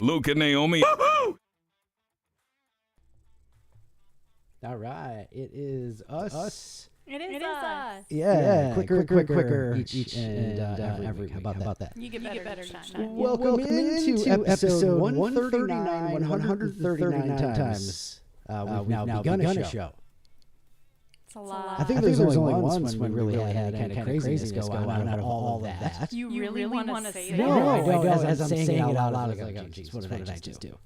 Luke and Naomi. All right, it is us. It is us. Yeah, quicker each and every week. How about that? You get better time. Welcome into episode 139, 139 times. We've now begun a show. It's a lot. I think there's only once when we really had kind of craziness going on out of all of that. You really want to say that? No, I don't. As I'm saying it out loud, I was like, oh, geez, what did I just do?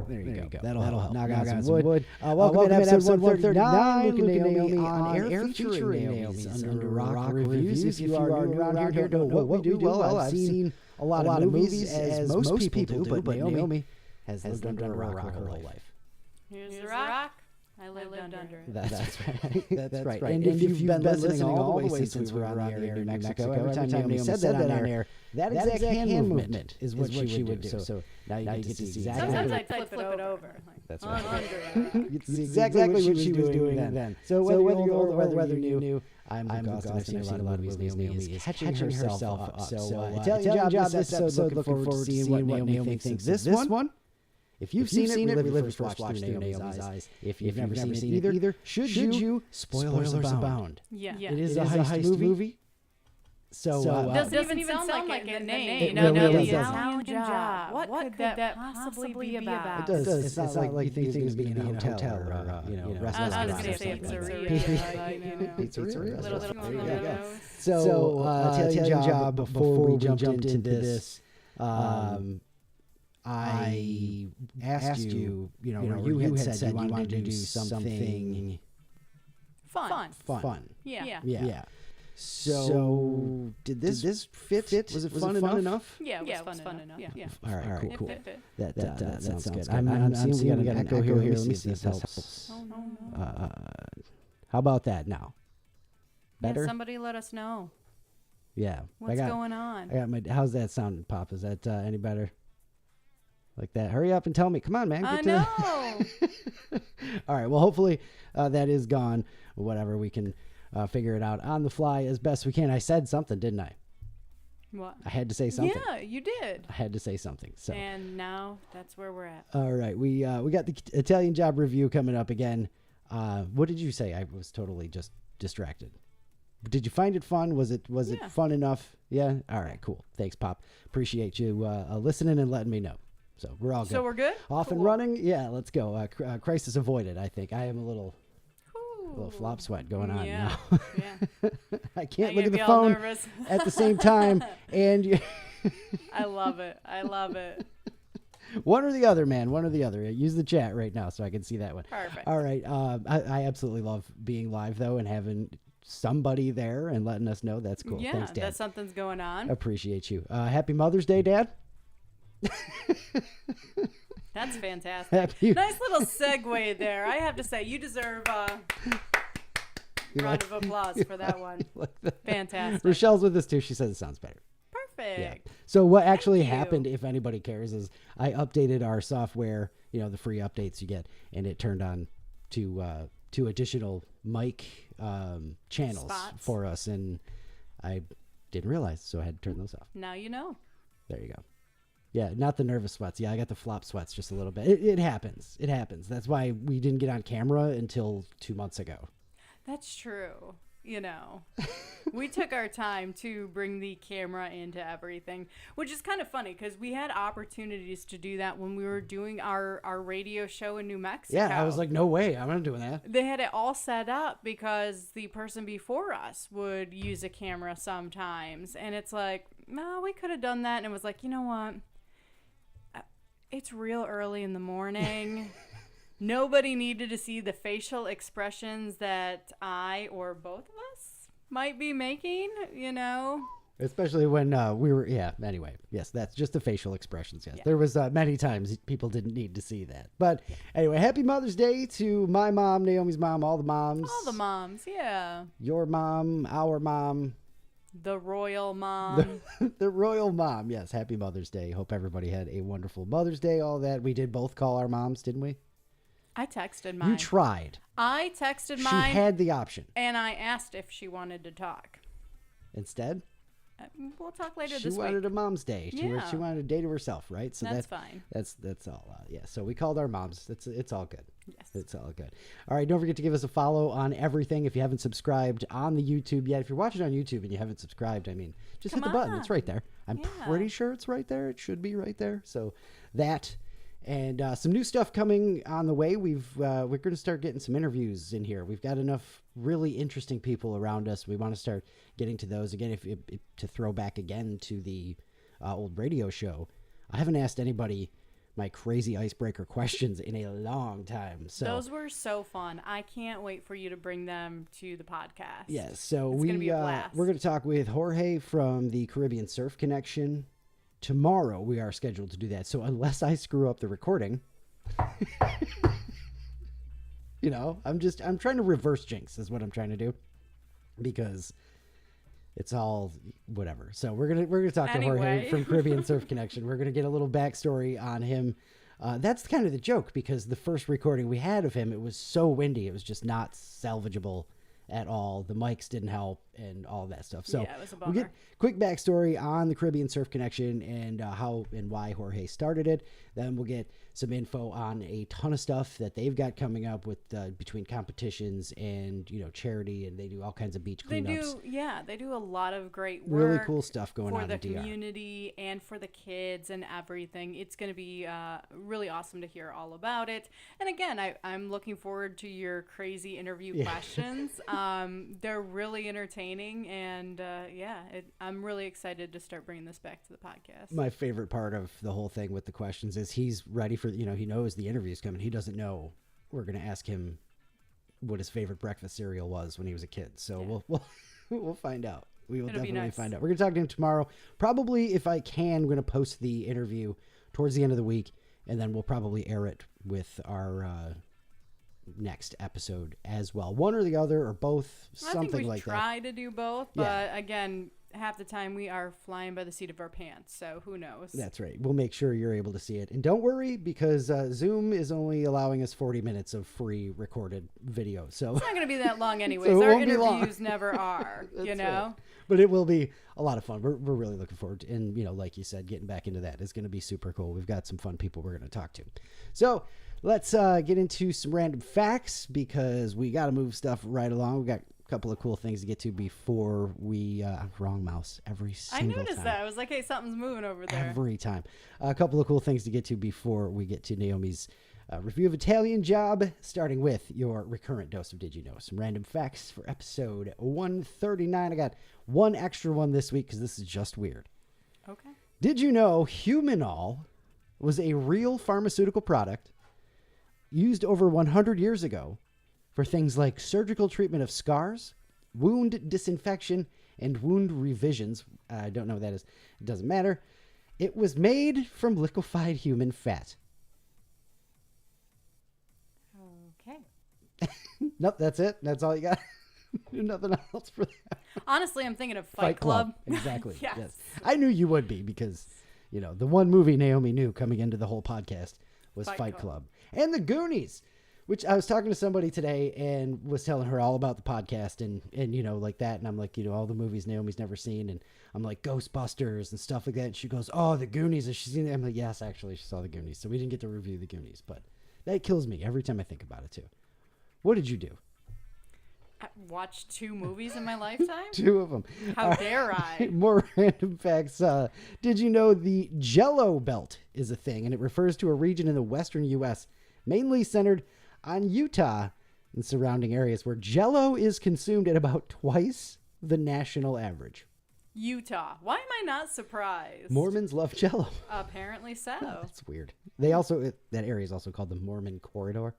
There you go. That'll help. Knock on some wood. Welcome to episode 139. Luke and Naomi on air featuring Naomi's Under Rock Reviews. If you are new around here, don't know what we do. Well, I've seen a lot of movies, as most people do, but Naomi has lived under a rock her whole life. Here's the rock. I lived under it. That's right. That's right. And if you've been listening all the way since we were on the air in New Mexico, every time Naomi said that on air, that exact hand movement is what she would do. So now you get to see exactly. Sometimes I'd flip it over. That's right. Under You see exactly what she was doing then. So whether you're old or whether you're new, I'm Luke Austin. I've seen a lot of movies. Naomi is catching herself up. So Italian Job this episode. Looking forward to seeing what Naomi thinks this one. If you've seen it, we live first watch through Naomi's eyes. If you've never seen it either, should you? Spoilers abound. Yeah. It is a heist movie. So doesn't even sound like a name. No, the it Italian Job. What could that possibly be about? It does. It's not like you think it's going to be in a hotel or restaurant. I was going to say pizzeria. Pizzeria. There you go. So Italian Job. Before we jumped into this, I asked you, you had said you wanted to do something fun. Yeah. So did this fit? Was it fun enough? Yeah, it was fun enough. Yeah. All right, cool. That sounds good. I'm seeing we got an echo here. Let me see if this helps. How about that now? Better? Yeah, somebody let us know. Yeah. What's going on? I got how's that sounding, Pop? Is that any better? Like that. Hurry up and tell me. Come on, man. I know. All right. Well, hopefully that is gone. Whatever. We can figure it out on the fly as best we can. I said something, didn't I? What? I had to say something. Yeah, you did. I had to say something. So. And now that's where we're at. All right. We got the Italian Job review coming up again. What did you say? I was totally just distracted. Did you find it fun? Was it fun enough? Yeah. All right. Cool. Thanks, Pop. Appreciate you listening and letting me know. So we're all good. So we're good? Off and running? Yeah, let's go. Crisis avoided, I think. I am a little flop sweat going on now. Yeah. I can't look at the phone at the same time. And I love it. One or the other, man. One or the other. Use the chat right now so I can see that one. Perfect. All right. I absolutely love being live, though, and having somebody there and letting us know. That's cool. Yeah, thanks, Dad. that something's going on. Appreciate you. Happy Mother's Day, Dad. That's fantastic. Nice little segue there. I have to say, you deserve a round of applause for that one. Fantastic. Rochelle's with us too. She says it sounds better. Perfect. Yeah. So what actually happened, if anybody cares, is I updated our software, the free updates you get, and it turned on two additional mic channels for us, and I didn't realize, so I had to turn those off. Now you know. There you go. Yeah, not the nervous sweats. Yeah, I got the flop sweats just a little bit. It happens. It happens. That's why we didn't get on camera until 2 months ago. That's true. We took our time to bring the camera into everything, which is kind of funny because we had opportunities to do that when we were doing our radio show in New Mexico. Yeah, I was like, no way, I'm not doing that. They had it all set up because the person before us would use a camera sometimes, and it's like, no, we could have done that, and it was like, you know what? It's real early in the morning. Nobody needed to see the facial expressions that I or both of us might be making, Especially when we were, anyway. Yes, that's just the facial expressions, yes. Yeah. There was many times people didn't need to see that. But anyway, happy Mother's Day to my mom, Naomi's mom, all the moms. All the moms, yeah. Your mom, our mom. The royal mom. The royal mom, yes. Happy Mother's Day. Hope everybody had a wonderful Mother's Day, all that. We did both call our moms, didn't we? I texted mine. You tried. I texted mine. She had the option. And I asked if she wanted to talk. Instead? We'll talk later she this week. wanted a mom's day. Yeah. She wanted a day to herself, right? So that's fine. That's all. Yeah. So we called our moms. It's all good. Yes. It's all good. All right. Don't forget to give us a follow on everything. If you haven't subscribed on the YouTube yet, if you're watching on YouTube and you haven't subscribed, I mean, just hit the button. It's right there. I'm pretty sure it's right there. It should be right there. So that. And some new stuff coming on the way. We're going to start getting some interviews in here. We've got enough really interesting people around us. We want to start getting to those again. If to throw back again to the old radio show, I haven't asked anybody my crazy icebreaker questions in a long time. So those were so fun. I can't wait for you to bring them to the podcast. Yes. So it's gonna be a blast. We're going to talk with Jorge from the Caribbean Surf Connection. Tomorrow we are scheduled to do that. So unless I screw up the recording, I'm trying to reverse jinx is what I'm trying to do, because it's all whatever. So we're gonna talk to Jorge from Caribbean Surf Connection. We're gonna get a little backstory on him. That's kind of the joke, because the first recording we had of him, it was so windy, it was just not salvageable at all. The mics didn't help and all that stuff. So yeah, it was a bummer. We'll get quick backstory on the Caribbean Surf Connection and how and why Jorge started it. Then we'll get some info on a ton of stuff that they've got coming up with between competitions and charity, and they do all kinds of beach cleanups. They do a lot of great work. Really cool stuff going on for the in DR. community and for the kids and everything. It's going to be really awesome to hear all about it. And again, I'm looking forward to your crazy interview questions. They're really entertaining, and I'm really excited to start bringing this back to the podcast. My favorite part of the whole thing with the questions is he's ready for, he knows the interview's coming. He doesn't know we're going to ask him what his favorite breakfast cereal was when he was a kid. So we'll find out. We will definitely find out. We're going to talk to him tomorrow. Probably, if I can, we're going to post the interview towards the end of the week, and then we'll probably air it with our next episode as well. One or the other or both, something like that. I think we try to do both, but again, half the time we are flying by the seat of our pants, so who knows? That's right. We'll make sure you're able to see it. And don't worry, because Zoom is only allowing us 40 minutes of free recorded video. So it's not going to be that long anyways. So our interviews never are, Right. But it will be a lot of fun. We're really looking forward to, and like you said, getting back into that is going to be super cool. We've got some fun people we're going to talk to. So let's get into some random facts, because we got to move stuff right along. We got a couple of cool things to get to before we wrong mouse every single time. I noticed that. I was like, hey, something's moving over there. Every time. A couple of cool things to get to before we get to Naomi's review of Italian Job, starting with your recurrent dose of Did You Know? Some random facts for episode 139. I got one extra one this week because this is just weird. Okay. Did you know Humanol was a real pharmaceutical product used over 100 years ago for things like surgical treatment of scars, wound disinfection, and wound revisions? I don't know what that is. It doesn't matter. It was made from liquefied human fat. Okay. Nope, that's it. That's all you got. Nothing else for that. Honestly, I'm thinking of Fight Club. Exactly. Yes. I knew you would be, because, the one movie Naomi knew coming into the whole podcast was Fight Club. And The Goonies, which I was talking to somebody today and was telling her all about the podcast and like that. And I'm like, all the movies Naomi's never seen. And I'm like, Ghostbusters and stuff like that. And she goes, oh, The Goonies. Has she seen that? I'm like, yes, actually, she saw The Goonies. So we didn't get to review The Goonies, but that kills me every time I think about it too. What did you do? I watched 2 movies in my lifetime? 2 of them. How dare I? More random facts. Did you know the Jello Belt is a thing, and it refers to a region in the western U.S., mainly centered on Utah and surrounding areas, where Jello is consumed at about twice the national average. Utah. Why am I not surprised? Mormons love Jello. Apparently so. That's weird. They also, that area is also called the Mormon Corridor.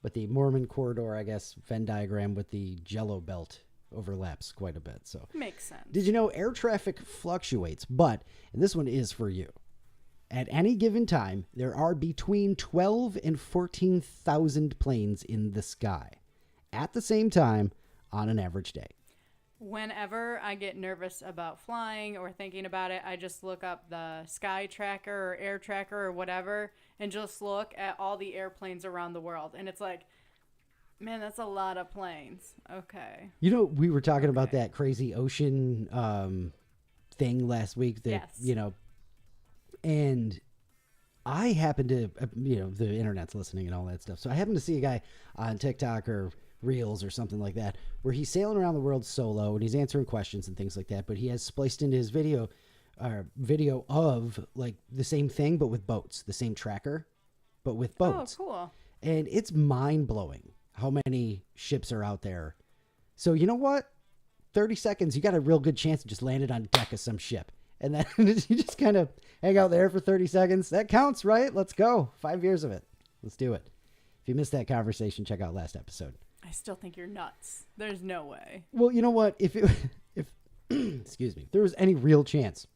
But the Mormon Corridor, I guess, Venn diagram with the Jello Belt overlaps quite a bit. So makes sense. Did you know air traffic fluctuates? But, and this one is for you, at any given time, there are between 12 and 14,000 planes in the sky at the same time on an average day. Whenever I get nervous about flying or thinking about it, I just look up the sky tracker or air tracker or whatever and just look at all the airplanes around the world. And it's like, man, that's a lot of planes. Okay. We were talking about that crazy ocean thing last week that, Yes. And I happened to, the internet's listening and all that stuff. So I happened to see a guy on TikTok or Reels or something like that where he's sailing around the world solo and he's answering questions and things like that. But he has spliced into his video of like the same thing, but with boats, the same tracker, but with boats. Oh, cool. And it's mind blowing how many ships are out there. So you know what? 30 seconds, you got a real good chance to just land it on deck of some ship. And then you just kind of hang out there for 30 seconds. That counts, right? Let's go. 5 years of it. Let's do it. If you missed that conversation, check out last episode. I still think you're nuts. There's no way. Well, you know what? If excuse me, if there was any real chance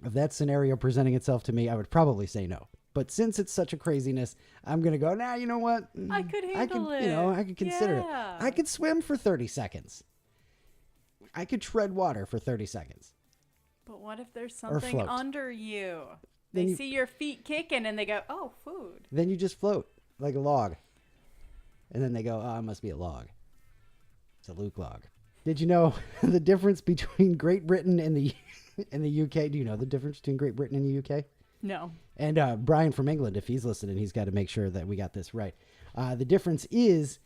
of that scenario presenting itself to me, I would probably say no. But since it's such a craziness, I'm going to go, nah, you know what? I could handle it. I could consider it. I could swim for 30 seconds. I could tread water for 30 seconds. But what if there's something under you? They see your feet kicking and they go, oh, food. Then you just float like a log. And then they go, oh, it must be a log. It's a Luke log. Did you know the difference between Great Britain and the UK? Do you know the difference between Great Britain and the UK? No. And Brian from England, if he's listening, he's got to make sure that we got this right. The difference is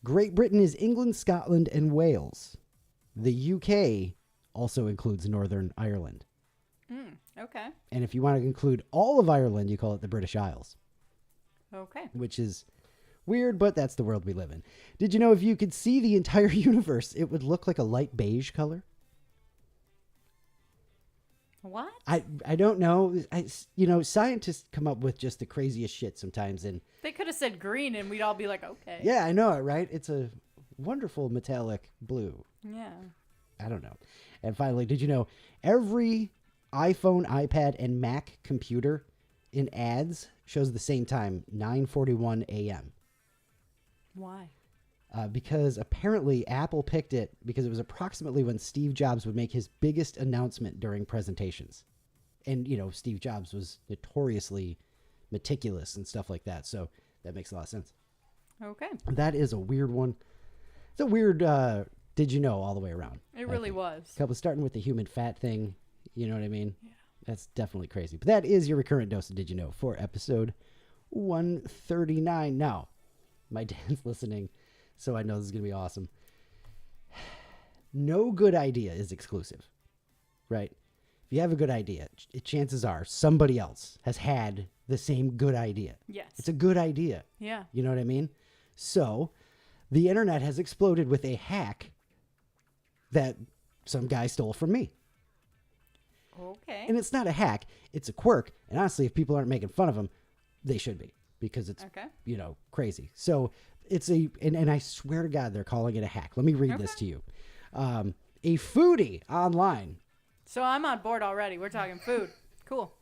Great Britain is England, Scotland, and Wales. The UK also includes Northern Ireland. Okay. And if you want to include all of Ireland, you call it the British Isles. Okay. Which is weird, but that's the world we live in. Did you know if you could see the entire universe, it would look like a light beige color? What? I don't know. Scientists come up with just the craziest shit sometimes. And they could have said green and we'd all be like, okay. Yeah, I know it, right? It's a wonderful metallic blue. Yeah. I don't know. And finally, did you know every iPhone, iPad, and Mac computer in ads shows the same time, 9:41 a.m.? Why? Because apparently Apple picked it because it was approximately when Steve Jobs would make his biggest announcement during presentations. And, Steve Jobs was notoriously meticulous and stuff like that. So that makes a lot of sense. Okay. That is a weird one. It's a weird did you know all the way around. It really was. Couple starting with the human fat thing. You know what I mean? Yeah. That's definitely crazy. But that is your recurrent dose of Did You Know for episode 139. Now, my dad's listening, so I know this is going to be awesome. No good idea is exclusive, right? If you have a good idea, chances are somebody else has had the same good idea. Yes. It's a good idea. Yeah. You know what I mean? So, the internet has exploded with a hack that some guy stole from me. Okay. And it's not a hack, it's a quirk. And honestly, if people aren't making fun of him, they should be, because it's, crazy. So it's and I swear to God, they're calling it a hack. Let me read this to you. A foodie online. So I'm on board already. We're talking food. Cool.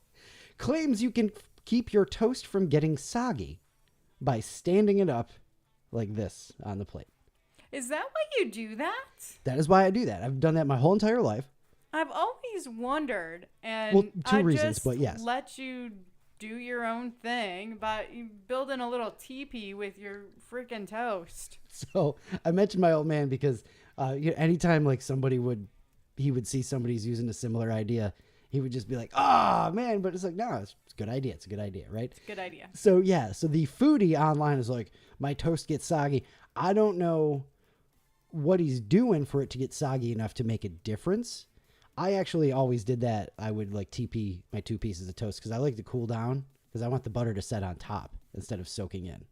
Claims you can keep your toast from getting soggy by standing it up like this on the plate. Is that why you do that? That is why I do that. I've done that my whole entire life. I've always wondered, and two reasons, but yes. Let you do your own thing by building a little teepee with your freaking toast. So I mentioned my old man because anytime like he would see somebody's using a similar idea, he would just be like, "Oh man!" But it's like, no, it's a good idea. It's a good idea, right? It's a good idea. So yeah, so the foodie online is like, my toast gets soggy. I don't know what he's doing for it to get soggy enough to make a difference. I actually always did that. I would like TP my 2 pieces of toast because I like to cool down because I want the butter to set on top instead of soaking in.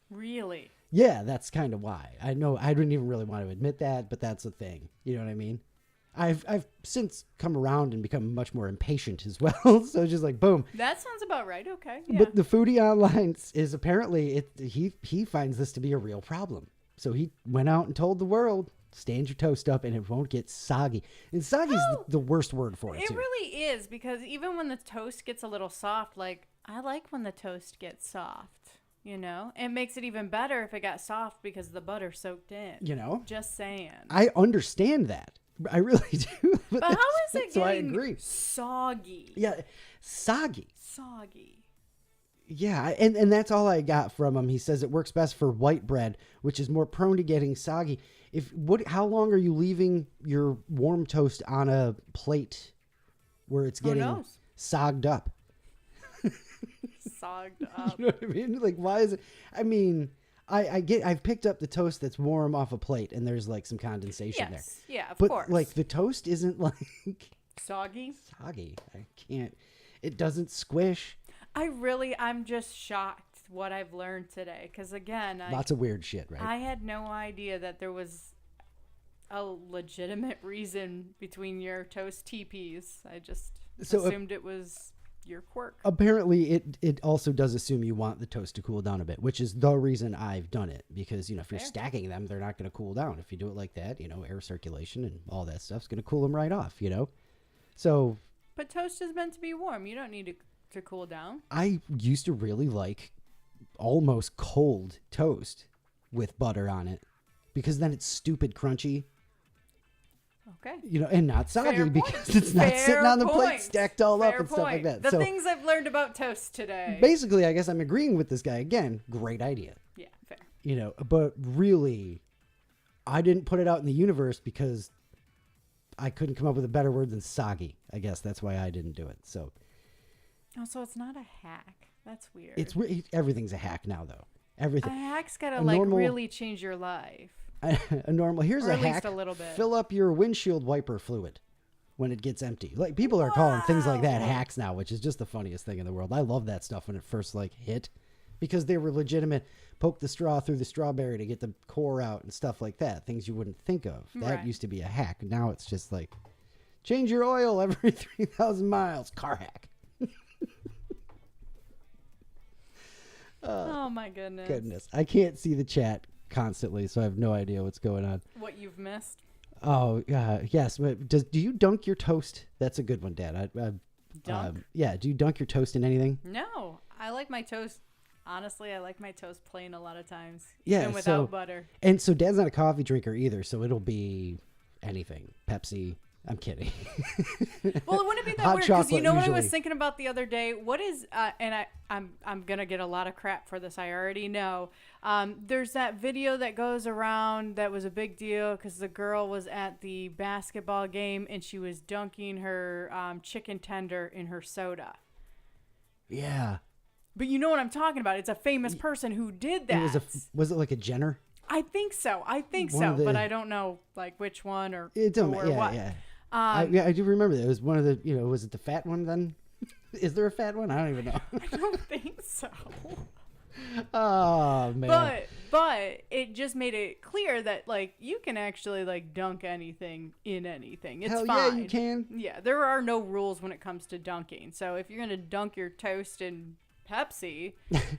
Really? Yeah, that's kind of why. I know I didn't even really want to admit that, but that's a thing. You know what I mean? I've since come around and become much more impatient as well. So it's just like, boom. That sounds about right. Okay. Yeah. But the foodie online is apparently he finds this to be a real problem. So he went out and told the world, stand your toast up and it won't get soggy. And soggy is the worst word for it, It too. really is, because even when the toast gets a little soft, like, I like when the toast gets soft, It makes it even better if it got soft because the butter soaked in. Just saying. I understand that. I really do. But how is it getting I agree. soggy? Yeah, soggy. Soggy. Yeah, and that's all I got from him. He says it works best for white bread, which is more prone to getting soggy. How long are you leaving your warm toast on a plate where it's getting sogged up? Sogged up. You know what I mean? Like, why is it? I mean, I've picked up the toast that's warm off a plate, and there's like some condensation there. Yeah, of course. But like the toast isn't like soggy. I can't. It doesn't squish. I'm just shocked what I've learned today. Because again, lots of weird shit, right? I had no idea that there was a legitimate reason between your toast TPs. I just assumed it was your quirk. Apparently, it also does assume you want the toast to cool down a bit, which is the reason I've done it. Because, if you're stacking them, they're not going to cool down. If you do it like that, air circulation and all that stuff's going to cool them right off, So... But toast is meant to be warm. You don't need to cool down. I used to really like almost cold toast with butter on it because then it's stupid crunchy. Okay. And not soggy because it's not sitting on the plate stacked all up and stuff like that. The things I've learned about toast today. Basically, I guess I'm agreeing with this guy. Again, great idea. Yeah, fair. But really, I didn't put it out in the universe because I couldn't come up with a better word than soggy. I guess that's why I didn't do it. So it's not a hack. That's weird. Everything's a hack now, though. Everything. A hack's gotta really change your life. Here's a hack. A little bit. Fill up your windshield wiper fluid when it gets empty. Like people are calling things like that hacks now, which is just the funniest thing in the world. I love that stuff when it first hit because they were legitimate. Poke the straw through the strawberry to get the core out and stuff like that. Things you wouldn't think of. That used to be a hack. Now it's just like change your oil every 3,000 miles. Car hack. Oh my goodness. I can't see the chat constantly, so I have no idea what's going on. What you've missed? Oh, yes. Do you dunk your toast? That's a good one, Dad. Dunk? Yeah. Do you dunk your toast in anything? No. I like my toast. Honestly, I like my toast plain a lot of times. Yeah. Even without butter. And so Dad's not a coffee drinker either, so it'll be anything. Pepsi. I'm kidding. Well, it wouldn't be that weird because what I was thinking about the other day? What is and I'm gonna get a lot of crap for this. I already know. There's that video that goes around that was a big deal because the girl was at the basketball game and she was dunking her chicken tender in her soda. Yeah. But you know what I'm talking about? It's a famous person who did that. Was it like a Jenner? I think so. But I don't know which one or what. Yeah. I do remember that. It was one of the, was it the fat one then? Is there a fat one? I don't even know. I don't think so. Oh, man. But it just made it clear that, you can actually, dunk anything in anything. It's fine. Yeah, you can. Yeah, there are no rules when it comes to dunking. So if you're going to dunk your toast in Pepsi,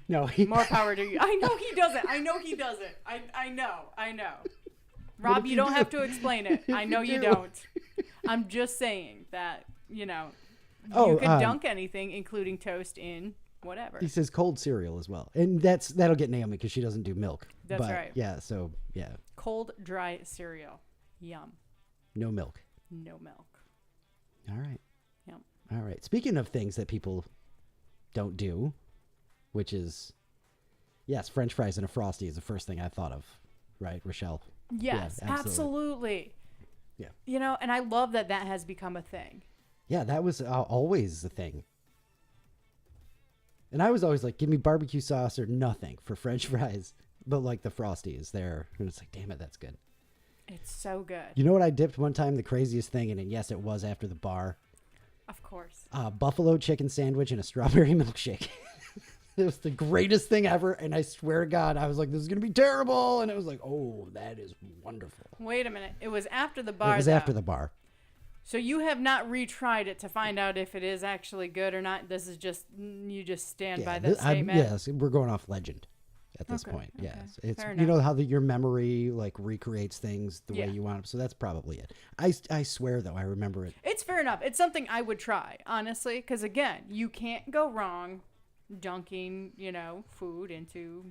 no, more power to you. I know he doesn't. I know. Rob, you don't have to explain it. I know you don't. I'm just saying that, you can dunk anything, including toast, in whatever. He says cold cereal as well. And that'll get Naomi because she doesn't do milk. That's right. Yeah, so, yeah. Cold, dry cereal. Yum. No milk. No milk. All right. Yum. All right. Speaking of things that people don't do, which is, yes, French fries and a Frosty is the first thing I thought of. Right, Rochelle? Yes, yeah, absolutely. Yeah. And I love that has become a thing. Yeah, that was always the thing. And I was always like, give me barbecue sauce or nothing for French fries. But the Frosty is there. And it's like, damn it, that's good. It's so good. You know what I dipped one time? The craziest thing, and yes, it was after the bar. Of course. Buffalo chicken sandwich and a strawberry milkshake. It was the greatest thing ever, and I swear to God, I was like, this is going to be terrible, and it was like, oh, that is wonderful. Wait a minute. It was after the bar, It was after the bar. So you have not retried it to find out if it is actually good or not? This is just, you just stand by that statement? Yes, we're going off legend at this point. Okay. Yes. It's, how your memory, recreates things the way you want them, so that's probably it. I swear, though, I remember it. It's fair enough. It's something I would try, honestly, because, again, you can't go wrong dunking, food into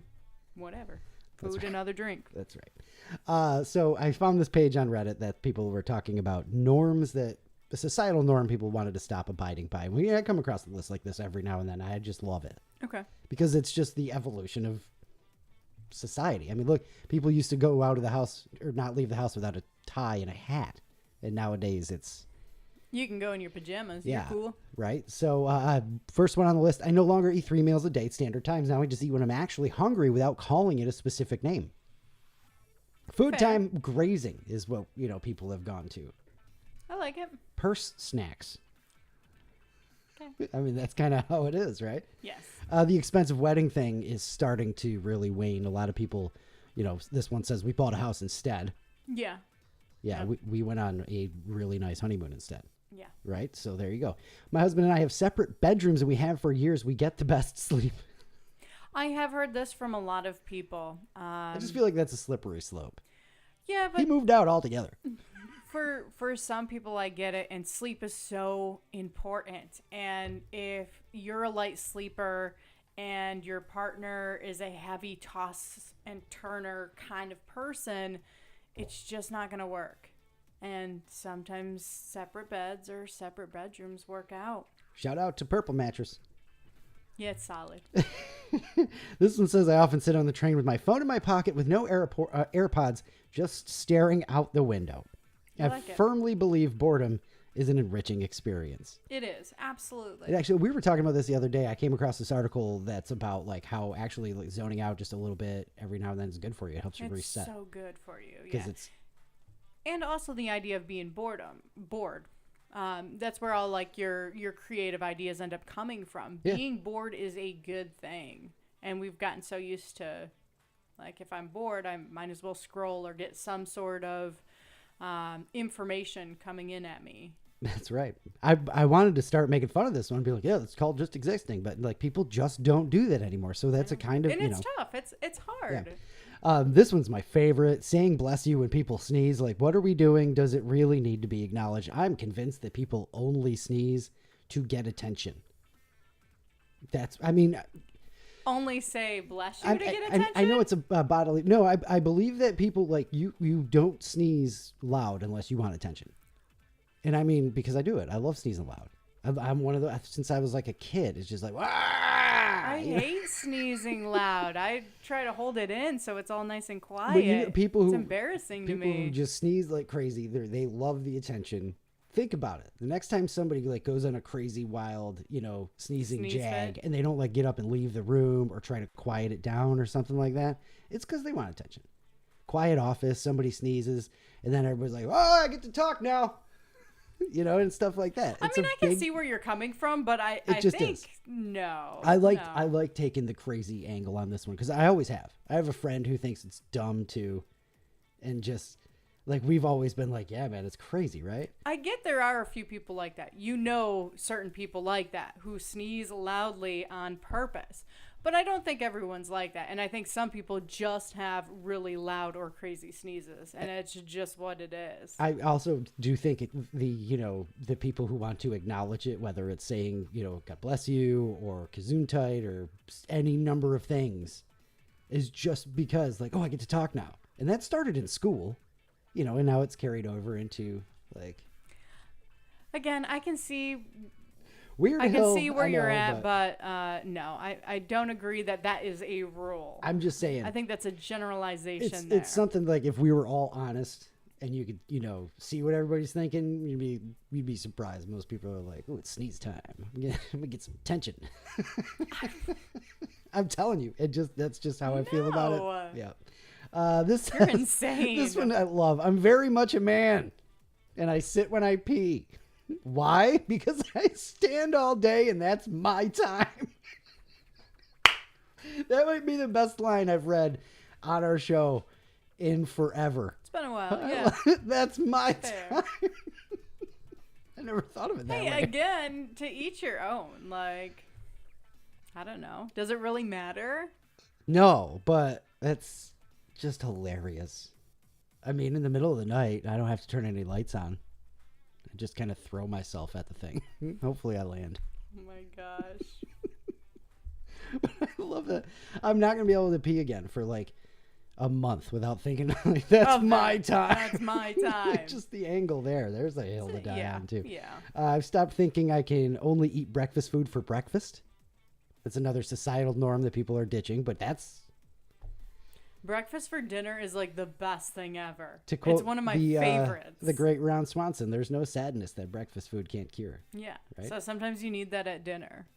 whatever. Food and other drink. That's right. So I found this page on Reddit that people were talking about norms that the societal norm people wanted to stop abiding by. I come across a list like this every now and then. I just love it. Okay. Because it's just the evolution of society. I mean, look, people used to go out of the house or not leave the house without a tie and a hat. And nowadays it's... You can go in your pajamas. Yeah, You're cool. Right. So first one on the list, I no longer eat 3 meals a day at standard times. Now I just eat when I'm actually hungry without calling it a specific name. Food time grazing is what, people have gone to. I like it. Purse snacks. Okay. I mean, that's kind of how it is, right? Yes. The expensive wedding thing is starting to really wane. A lot of people, this one says we bought a house instead. Yeah. Yeah, Yep. we went on a really nice honeymoon instead. Yeah. Right? So there you go. My husband and I have separate bedrooms, and we have for years. We get the best sleep. I have heard this from a lot of people. I just feel like that's a slippery slope. Yeah, but he moved out altogether. For some people, I get it, and sleep is so important. And if you're a light sleeper and your partner is a heavy toss and turner kind of person, it's just not going to work. And sometimes separate beds or separate bedrooms work out. Shout out to Purple Mattress. Yeah, it's solid. This one says, I often sit on the train with my phone in my pocket with no AirPods, just staring out the window. I firmly believe boredom is an enriching experience. It is, absolutely. And actually, we were talking about this the other day. I came across this article that's about like how actually like zoning out just a little bit every now and then is good for you. It helps you reset. It's so good for you. Because it's... And also the idea of being bored. That's where all like your creative ideas end up coming from. Yeah. Being bored is a good thing. And we've gotten so used to, like, if I'm bored, I might as well scroll or get some sort of information coming in at me. That's right. I wanted to start making fun of this one and be like, yeah, it's called just existing. But like people just don't do that anymore. So that's a kind of, and it's tough. It's hard. Yeah. This one's my favorite. Saying bless you when people sneeze. Like, what are we doing? Does it really need to be acknowledged? I'm convinced that people only sneeze to get attention. Only say bless you to get attention? I know it's a bodily... No, I believe that people, like, you don't sneeze loud unless you want attention. And I mean, because I do it. I love sneezing loud. I'm one of those... Since I was like a kid, it's just like... I hate sneezing loud. I try to hold it in so it's all nice and quiet. But it's embarrassing to me. People who just sneeze like crazy, they love the attention. Think about it. The next time somebody like goes on a crazy wild, sneezing jag, and they don't like get up and leave the room or try to quiet it down or something like that, it's because they want attention. Quiet office, somebody sneezes, and then everybody's like, "Oh, I get to talk now," and stuff like that. I can see where you're coming from, but I think no. I like taking the crazy angle on this one because I always have. I have a friend who thinks it's dumb too, and just. Like, we've always been like, yeah, man, it's crazy, right? I get there are a few people like that. Certain people like that who sneeze loudly on purpose. But I don't think everyone's like that. And I think some people just have really loud or crazy sneezes. And it's just what it is. I also do think the people who want to acknowledge it, whether it's saying, God bless you or Gesundheit or any number of things, is just because, like, oh, I get to talk now. And that started in school. And now it's carried over into like. Again, I can see. Weird. I can see where you're at, but no, I don't agree that is a rule. I'm just saying. I think that's a generalization. It's something like if we were all honest and you could, see what everybody's thinking, you'd be surprised. Most people are like, "Oh, it's sneeze time. Let me get some attention." I'm telling you, that's just how I feel about it. Yeah. You're insane. This one I love. I'm very much a man, and I sit when I pee. Why? Because I stand all day, and that's my time. That might be the best line I've read on our show in forever. It's been a while, yeah. That's my time. I never thought of it that way. Hey, again, to each your own. Like, I don't know. Does it really matter? No, but that's... just hilarious. I mean, in the middle of the night, I don't have to turn any lights on. I just kind of throw myself at the thing. Hopefully I land. Oh my gosh. I love that. I'm not going to be able to pee again for like a month without thinking, like, that's my time. That's my time. Just the angle there. There's a hill to die on too. Yeah. I've stopped thinking I can only eat breakfast food for breakfast. That's another societal norm that people are ditching, but that's... Breakfast for dinner is like the best thing ever. To quote it's one of my favorites. The great Ron Swanson, there's no sadness that breakfast food can't cure. Yeah. Right? So sometimes you need that at dinner.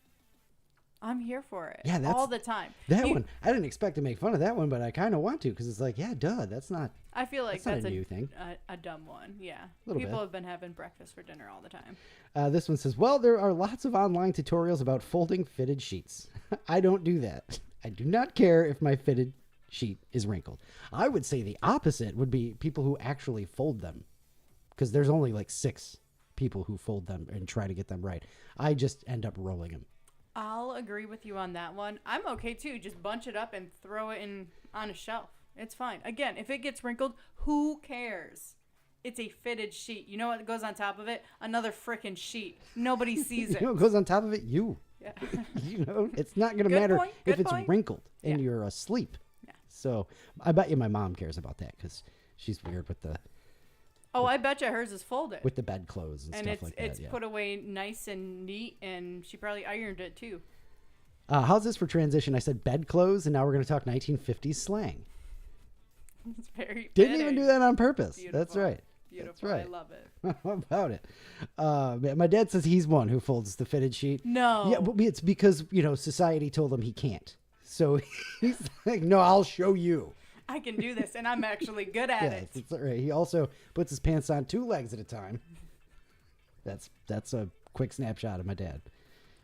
I'm here for it. Yeah, that's all the time. That one, I didn't expect to make fun of that one, but I kind of want to because it's like, yeah, duh, that's not. I feel like that's not a new thing. A dumb one. Yeah. People have been having breakfast for dinner all the time. This one says, well, there are lots of online tutorials about folding fitted sheets. I don't do that. I do not care if my fitted sheet is wrinkled. I would say the opposite would be people who actually fold them, because there's only like 6 people who fold them and try to get them right. I just end up rolling them. I'll agree with you on that one. I'm okay too. Just bunch it up and throw it in on a shelf. It's fine. Again, if it gets wrinkled, who cares? It's a fitted sheet. You know what goes on top of it? Another frickin' sheet. Nobody sees it. You know what goes on top of it? You. Yeah. You know, it's not going to matter if it's wrinkled and you're asleep. Yeah. So I bet you my mom cares about that because she's weird with the. Oh, I bet you hers is folded. With the bedclothes and stuff like that. And it's put away nice and neat, and she probably ironed it too. How's this for transition? I said bedclothes, and now we're going to talk 1950s slang. It's very Didn't even do that on purpose. Beautiful. That's right. Beautiful. That's right. I love it. How about it? My dad says he's one who folds the fitted sheet. No. Yeah, but it's because, society told him he can't. So he's like, no, I'll show you. I can do this, and I'm actually good at it. That's right. He also puts his pants on 2 legs at a time. That's a quick snapshot of my dad.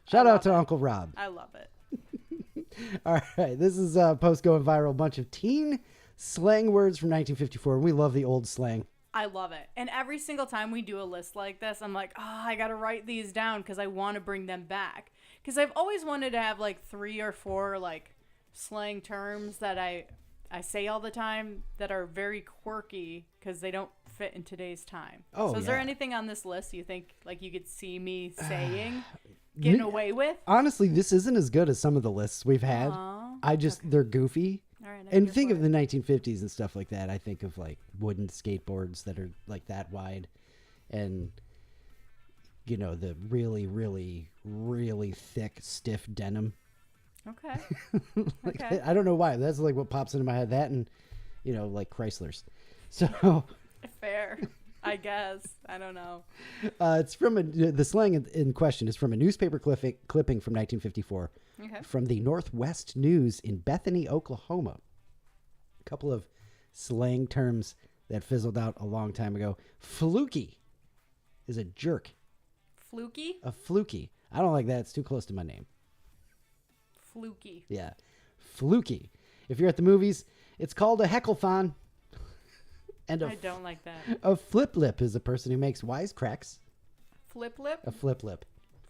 Shout out to Uncle Rob. I love it. All right. This is a post going viral. A bunch of teen slang words from 1954. We love the old slang. I love it. And every single time we do a list like this, I'm like, I got to write these down because I want to bring them back. Because I've always wanted to have like 3 or 4 like slang terms that I say all the time that are very quirky because they don't fit in today's time. So is there anything on this list you think like you could see me saying, getting away with? Honestly, this isn't as good as some of the lists we've had. They're goofy. All right, and think of the 1950s and stuff like that. I think of like wooden skateboards that are like that wide and, the really, really, really thick, stiff denim. Okay. Okay. I don't know why. That's like what pops into my head. That and, like Chryslers. So. Fair. I guess. I don't know. It's from the slang in question is from a newspaper clipping from 1954 from the Northwest News in Bethany, Oklahoma. A couple of slang terms that fizzled out a long time ago. Fluky is a jerk. Fluky? A fluky. I don't like that. It's too close to my name. Fluky. Yeah. Fluky. If you're at the movies, it's called a heckle-thon. And I don't like that. A flip lip is a person who makes wisecracks. Flip lip? A flip lip.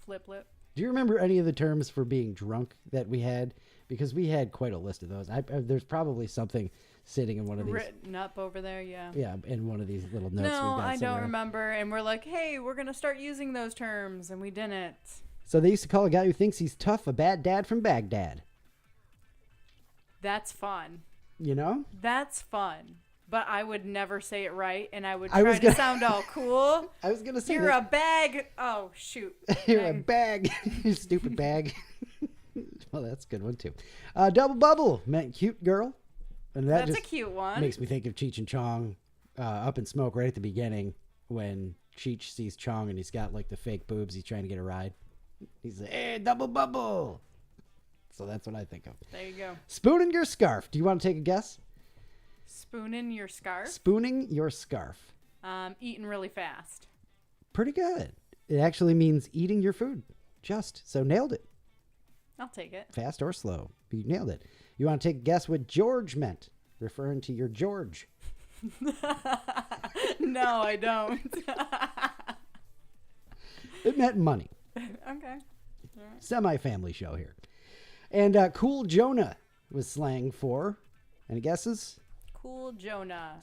Flip lip. Do you remember any of the terms for being drunk that we had? Because we had quite a list of those. There's probably something sitting in one of these. Written up over there, yeah. Yeah, in one of these little notes. No, I don't remember. And we're like, hey, we're going to start using those terms. And we didn't. So they used to call a guy who thinks he's tough a bad dad from Baghdad. That's fun. That's fun. But I would never say it right, and I would try to sound all cool. I was going to say you're a bag. Oh, shoot. You're a bag. You stupid bag. Well, that's a good one, too. Double bubble meant cute girl. And that's a cute one. Makes me think of Cheech and Chong Up in Smoke right at the beginning when Cheech sees Chong and he's got like the fake boobs. He's trying to get a ride. He's like, hey, double bubble. So that's what I think of. There you go. Spooning your scarf. Do you want to take a guess? Spooning your scarf? Spooning your scarf. Eating really fast. Pretty good. It actually means eating your food. So nailed it. I'll take it. Fast or slow. You nailed it. You want to take a guess what George meant? Referring to your George. No, I don't. It meant money. Okay. All right. Semi-family show here. And Cool Jonah was slang for, any guesses? Cool Jonah.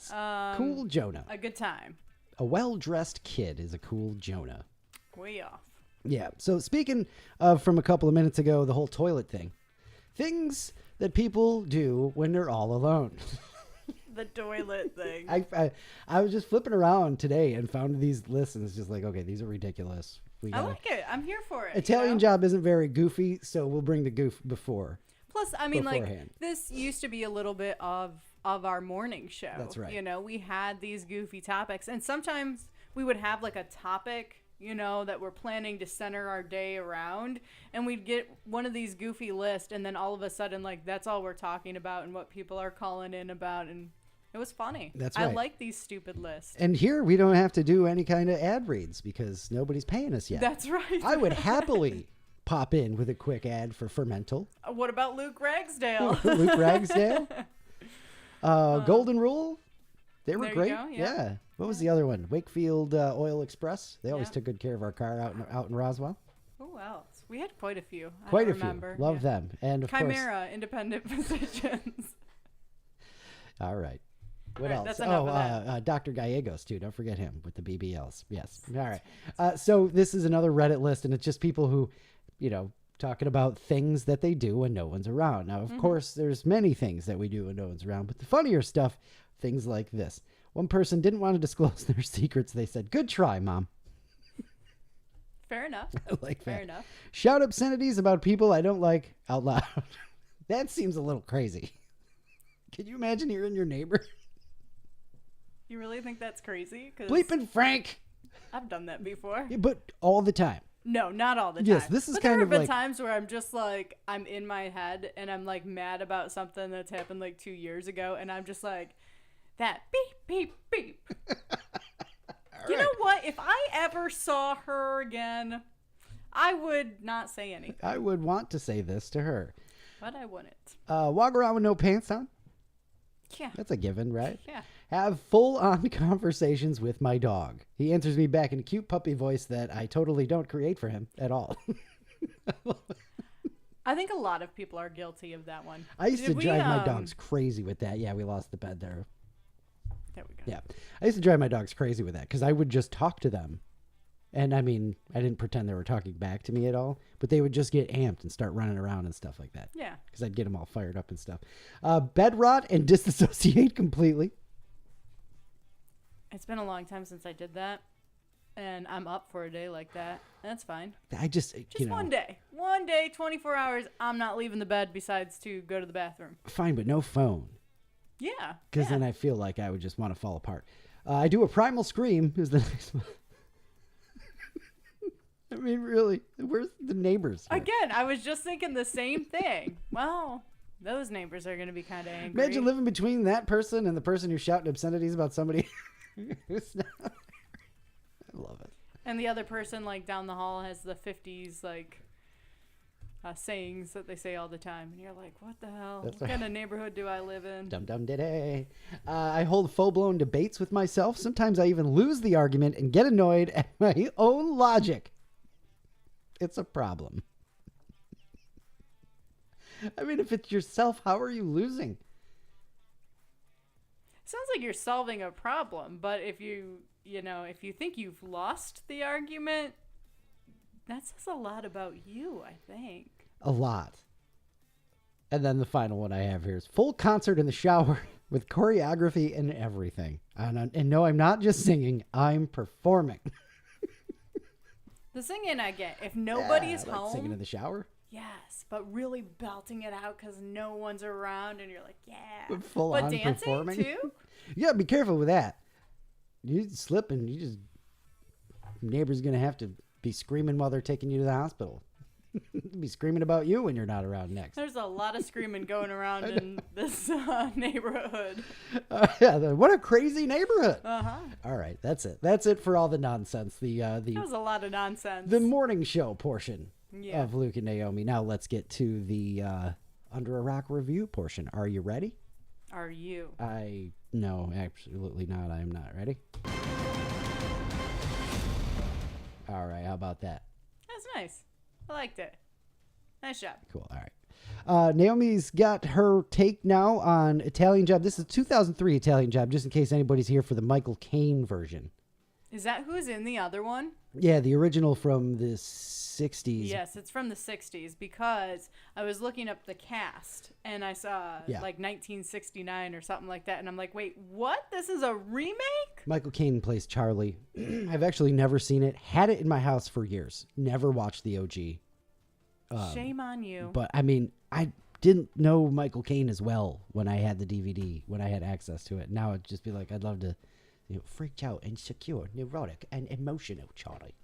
Cool Jonah. A good time. A well-dressed kid is a cool Jonah. Way off. Yeah. So speaking of from a couple of minutes ago, the whole toilet thing. Things that people do when they're all alone. The toilet thing. I was just flipping around today and found these lists and it's just like, okay, these are ridiculous. I like it. I'm here for it. Italian Job isn't very goofy, so we'll bring the goof before. Plus, I mean, beforehand. like, this used to be a little bit of of our morning show. That's right. You know, we had these goofy topics, and sometimes we would have like a topic, you know, that we're planning to center our day around, and we'd get one of these goofy lists, and then all of a sudden, like, that's all we're talking about and what people are calling in about, and it was funny. That's right. I like these stupid lists. And here we don't have to do any kind of ad reads because nobody's paying us yet. That's right. I would happily pop in with a quick ad for Fermental. What about Luke Ragsdale? Luke Ragsdale. Golden Rule. They were great. Go, yeah. What was the other one? Wakefield Oil Express. They always took good care of our car out in Roswell. Who else? We had quite a few. Quite I a remember. few. Love them. And of Chimera, independent physicians. All right. What else? That's Dr. Gallegos, too. Don't forget him with the BBLs. Yes. All right. So this is another Reddit list, and it's just people who, you know, talking about things that they do when no one's around. Now, of course, there's many things that we do when no one's around, but the funnier stuff, things like this. One person didn't want to disclose their secrets. They said, "Good try, Mom." Fair enough. I like that. Fair enough. Shout obscenities about people I don't like out loud. That seems a little crazy. Can you imagine hearing your neighbor? You really think that's crazy? Bleeping Frank. I've done that before. Yeah, but all the time. No, not all the time. Yes, this is but kind of there have like been times where I'm just like, I'm in my head and I'm like mad about something that's happened like 2 years ago, and I'm just like, that beep, beep, beep. You know what? If I ever saw her again, I would not say anything. I would want to say this to her. But I wouldn't. Walk around with no pants on? Yeah. That's a given, right? Yeah. Have full-on conversations with my dog. He answers me back in a cute puppy voice that I totally don't create for him at all. I think a lot of people are guilty of that one. I used to drive my dogs crazy with that. Yeah, we lost the bed there. There we go. Yeah. I used to drive my dogs crazy with that because I would just talk to them. And I mean, I didn't pretend they were talking back to me at all, but they would just get amped and start running around and stuff like that. Yeah. Because I'd get them all fired up and stuff. Bed rot and disassociate completely. It's been a long time since I did that, and I'm up for a day like that. That's fine. I just you know, one day, 24 hours, I'm not leaving the bed besides to go to the bathroom. Fine, but no phone. Yeah. Because then I feel like I would just want to fall apart. I do a primal scream is the next one. I mean, really, where's the neighbors here? Again, I was just thinking the same thing. Well, those neighbors are going to be kind of angry. Imagine living between that person and the person who's shouting obscenities about somebody who's not there. I love it. And the other person, like, down the hall has the 50s, like, sayings that they say all the time. And you're like, what the hell? What kind of neighborhood do I live in? Dum-dum-diddy. I hold full-blown debates with myself. Sometimes I even lose the argument and get annoyed at my own logic. It's a problem. I mean, if it's yourself, how are you losing? Sounds like you're solving a problem, but if you think you've lost the argument, that says a lot about you, I think. A lot. And then the final one I have here is full concert in the shower with choreography and everything. And no, I'm not just singing, I'm performing. The singing I get. If nobody's like home. Singing in the shower? Yes, but really belting it out because no one's around and you're like, yeah. But full on dancing performing? Too? You gotta be careful with that. You slip and neighbor's gonna have to be screaming while they're taking you to the hospital. Be screaming about you when you're not around next. There's a lot of screaming going around in this neighborhood. What a crazy neighborhood. Uh-huh. All right, that's it. That's it for all the nonsense. That was a lot of nonsense. The morning show portion of Luke and Naomi. Now let's get to the Under a Rock review portion. Are you ready? Are you? No, absolutely not. I am not ready. All right, how about that? That's nice. I liked it. Nice job. Cool. All right. Naomi's got her take now on Italian Job. This is 2003 Italian Job, just in case anybody's here for the Michael Caine version. Is that who's in the other one? Yeah, the original from the 60s. Yes, it's from the 60s because I was looking up the cast and I saw like 1969 or something like that. And I'm like, wait, what? This is a remake? Michael Caine plays Charlie. I've actually never seen it. Had it in my house for years. Never watched the OG. Shame on you. But I mean, I didn't know Michael Caine as well when I had the DVD, when I had access to it. Now it'd just be like, I'd love to, freaked out, insecure, neurotic, and emotional Charlie.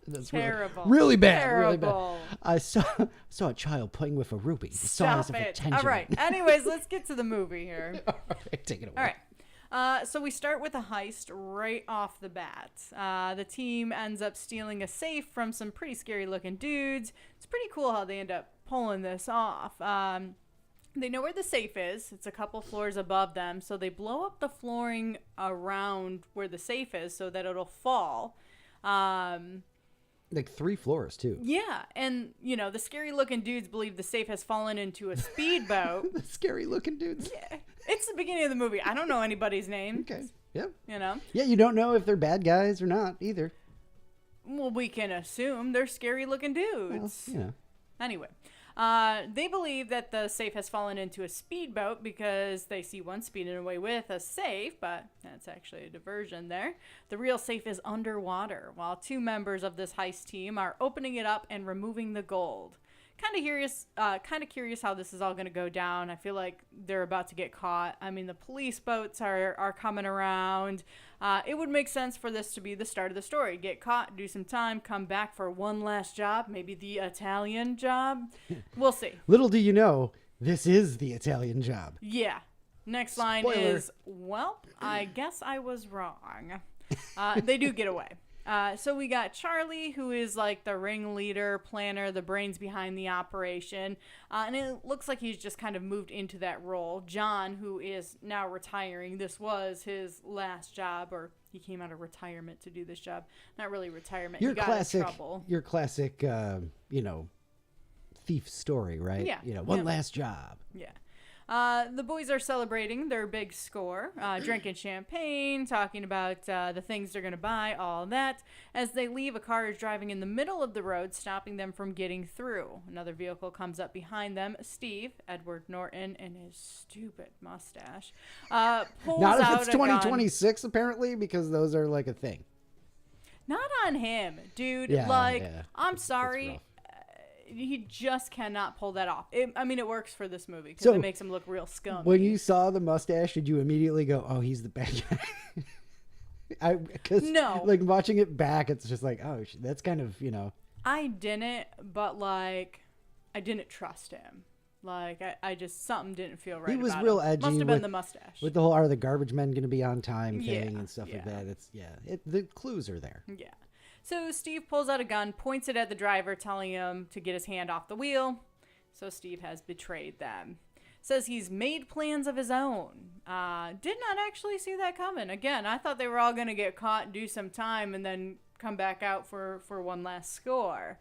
That's terrible. Really bad. Terrible. Really bad. I saw a child playing with a ruby. The size of a tangerine. All right. Anyways, let's get to the movie here. All right, take it away. All right. So we start with a heist right off the bat. The team ends up stealing a safe from some pretty scary looking dudes. It's pretty cool how they end up pulling this off. They know where the safe is. It's a couple floors above them. So they blow up the flooring around where the safe is so that it'll fall. Like 3 floors, too. Yeah. And, the scary looking dudes believe the safe has fallen into a speedboat. The scary looking dudes. Yeah. It's the beginning of the movie. I don't know anybody's name. Okay. Yep. Yeah, you don't know if they're bad guys or not either. Well, we can assume they're scary looking dudes. Well, Anyway, they believe that the safe has fallen into a speedboat because they see one speeding away with a safe, but that's actually a diversion there. The real safe is underwater, while 2 members of this heist team are opening it up and removing the gold. Kind of curious how this is all going to go down. I feel like they're about to get caught. I mean, the police boats are coming around. It would make sense for this to be the start of the story. Get caught, do some time, come back for one last job, maybe the Italian job. We'll see. Little do you know, this is the Italian job. Yeah. Next line Spoiler. is, well, I guess I was wrong. They do get away. So we got Charlie, who is like the ringleader, planner, the brains behind the operation. And it looks like he's just kind of moved into that role. John, who is now retiring. This was his last job, or he came out of retirement to do this job. Not really retirement. He got in trouble. Your classic, thief story, right? Yeah. One last job. Yeah. The boys are celebrating their big score, drinking champagne, talking about the things they're going to buy, all that. As they leave, a car is driving in the middle of the road, stopping them from getting through. Another vehicle comes up behind them. Steve, Edward Norton, and his stupid mustache, pulls Not out if it's 2026, apparently, because those are like a thing. Not on him, dude. Yeah, I'm sorry. He just cannot pull that off. It works for this movie because So, it makes him look real scummy. When you saw the mustache, did you immediately go, "Oh, he's the bad guy"? No. Like watching it back, it's just like, oh, that's kind of I didn't, but I didn't trust him. I just something didn't feel right. He was about real him. edgy. Must have been the mustache. With the whole "Are the garbage men going to be on time" thing and stuff like Yeah. that. The clues are there. Yeah. So Steve pulls out a gun, points it at the driver, telling him to get his hand off the wheel. So Steve has betrayed them. Says he's made plans of his own. Did not actually see that coming. Again, I thought they were all going to get caught, do some time, and then come back out for one last score.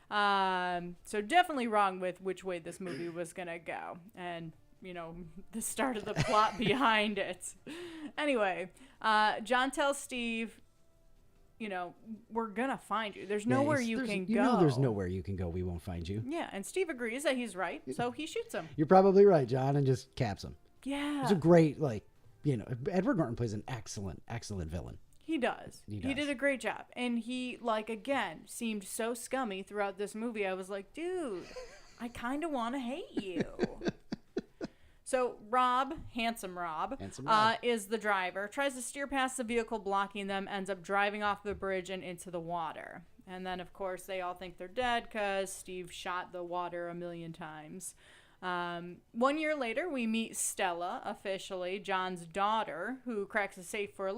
So definitely wrong with which way this movie was going to go. And, the start of the plot behind it. Anyway, John tells Steve, we're going to find you. There's nowhere you can go. There's nowhere you can go. We won't find you. Yeah, and Steve agrees that he's right, so he shoots him. You're probably right, John, and just caps him. Yeah. It's a great, Edward Norton plays an excellent, excellent villain. He does. He did a great job. And he, again, seemed so scummy throughout this movie. I was like, dude, I kind of want to hate you. So Rob, handsome Rob, is the driver, tries to steer past the vehicle blocking them, ends up driving off the bridge and into the water. And then, of course, they all think they're dead because Steve shot the water 1,000,000 times. 1 year later, we meet Stella, officially, John's daughter, who cracks safes for a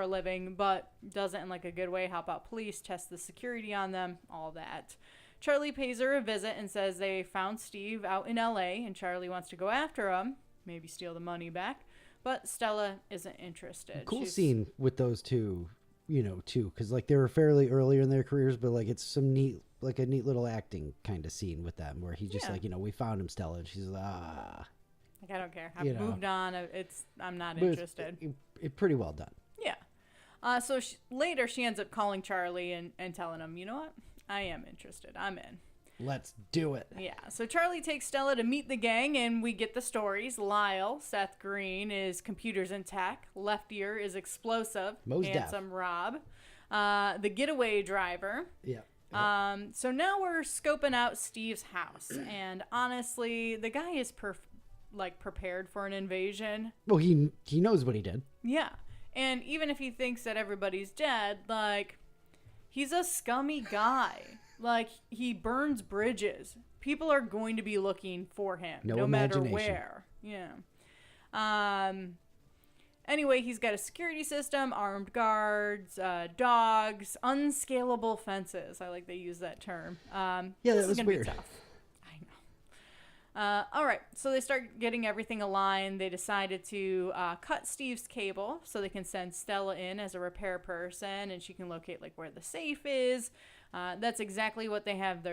living, but doesn't in a good way help out police, test the security on them, all that. Charlie pays her a visit and says they found Steve out in LA and Charlie wants to go after him, maybe steal the money back, but Stella isn't interested. Cool scene with those two, too, because they were fairly earlier in their careers, but it's some neat, a neat little acting kind of scene with them where he just we found him, Stella, and she's I don't care. I've moved on. I'm not interested. It's pretty well done. Yeah. So later she ends up calling Charlie and telling him, you know what? I am interested. I'm in. Let's do it. Yeah. So Charlie takes Stella to meet the gang, and we get the stories. Lyle, Seth Green, is computers and tech. Left ear is explosive. Mos handsome Rob. The getaway driver. Yeah. So now we're scoping out Steve's house, and honestly, the guy is prepared for an invasion. Well, he knows what he did. Yeah, and even if he thinks that everybody's dead, like, he's a scummy guy. Like, he burns bridges. People are going to be looking for him, no matter where. Yeah. Anyway, he's got a security system, armed guards, dogs, unscalable fences. I like they use that term. Yeah, that was weird. I know. All right, so they start getting everything aligned. They decided to cut Steve's cable so they can send Stella in as a repair person, and she can locate like where the safe is. That's exactly what they have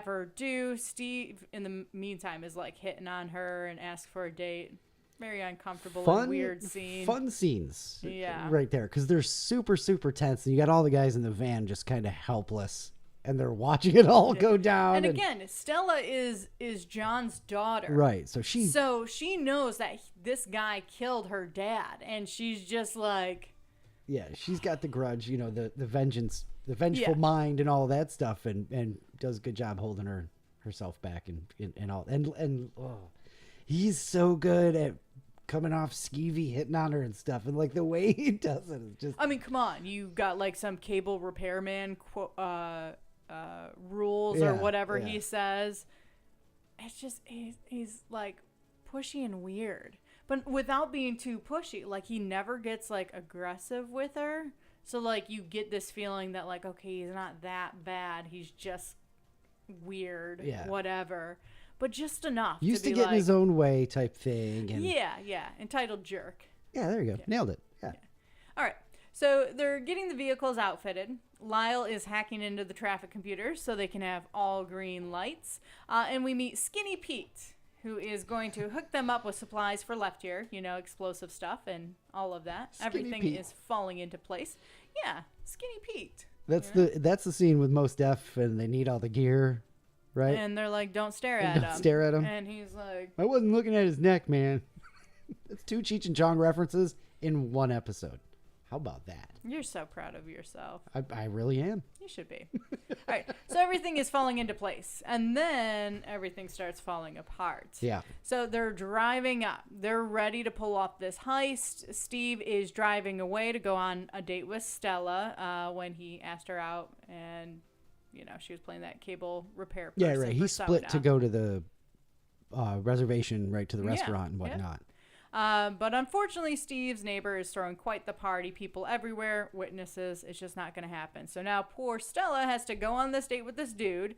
her do. Steve, in the meantime, is like hitting on her and asks for a date. Very uncomfortable and weird scene. Fun scenes. Yeah. Right there. Because they're super, super tense. And you got all the guys in the van just kind of helpless. And they're watching it all go down. And again, Stella is John's daughter. Right. So she knows that this guy killed her dad. And she's just like... Yeah, she's got the grudge, the vengeance, the vengeful mind and all that stuff. And does a good job holding herself back and all. And he's so good at coming off skeevy, hitting on her and stuff, and like the way he does it is just... I mean, come on, you got like some cable repairman rules or whatever he says. It's just he's like pushy and weird, but without being too pushy. Like, he never gets like aggressive with her, so like you get this feeling that like, okay, he's not that bad, he's just weird, whatever. But just enough used to get in his own way type thing. And... Yeah. Entitled jerk. Yeah, there you go. Nailed it. Yeah. All right. So they're getting the vehicles outfitted. Lyle is hacking into the traffic computers so they can have all green lights. And we meet Skinny Pete, who is going to hook them up with supplies for left ear, explosive stuff and all of that. Everything is falling into place. Yeah, Skinny Pete. That's the scene with Mos Def, and they need all the gear. Right? And they're like, don't stare at him. Don't stare at him. And he's like... I wasn't looking at his neck, man. That's 2 Cheech and Chong references in one episode. How about that? You're so proud of yourself. I really am. You should be. All right. So everything is falling into place. And then everything starts falling apart. Yeah. So they're driving up. They're ready to pull off this heist. Steve is driving away to go on a date with Stella when he asked her out, and... she was playing that cable repair person. Yeah, right. He split to go to the reservation, right, to the restaurant and whatnot. But unfortunately, Steve's neighbor is throwing quite the party. People everywhere, witnesses. It's just not going to happen. So now poor Stella has to go on this date with this dude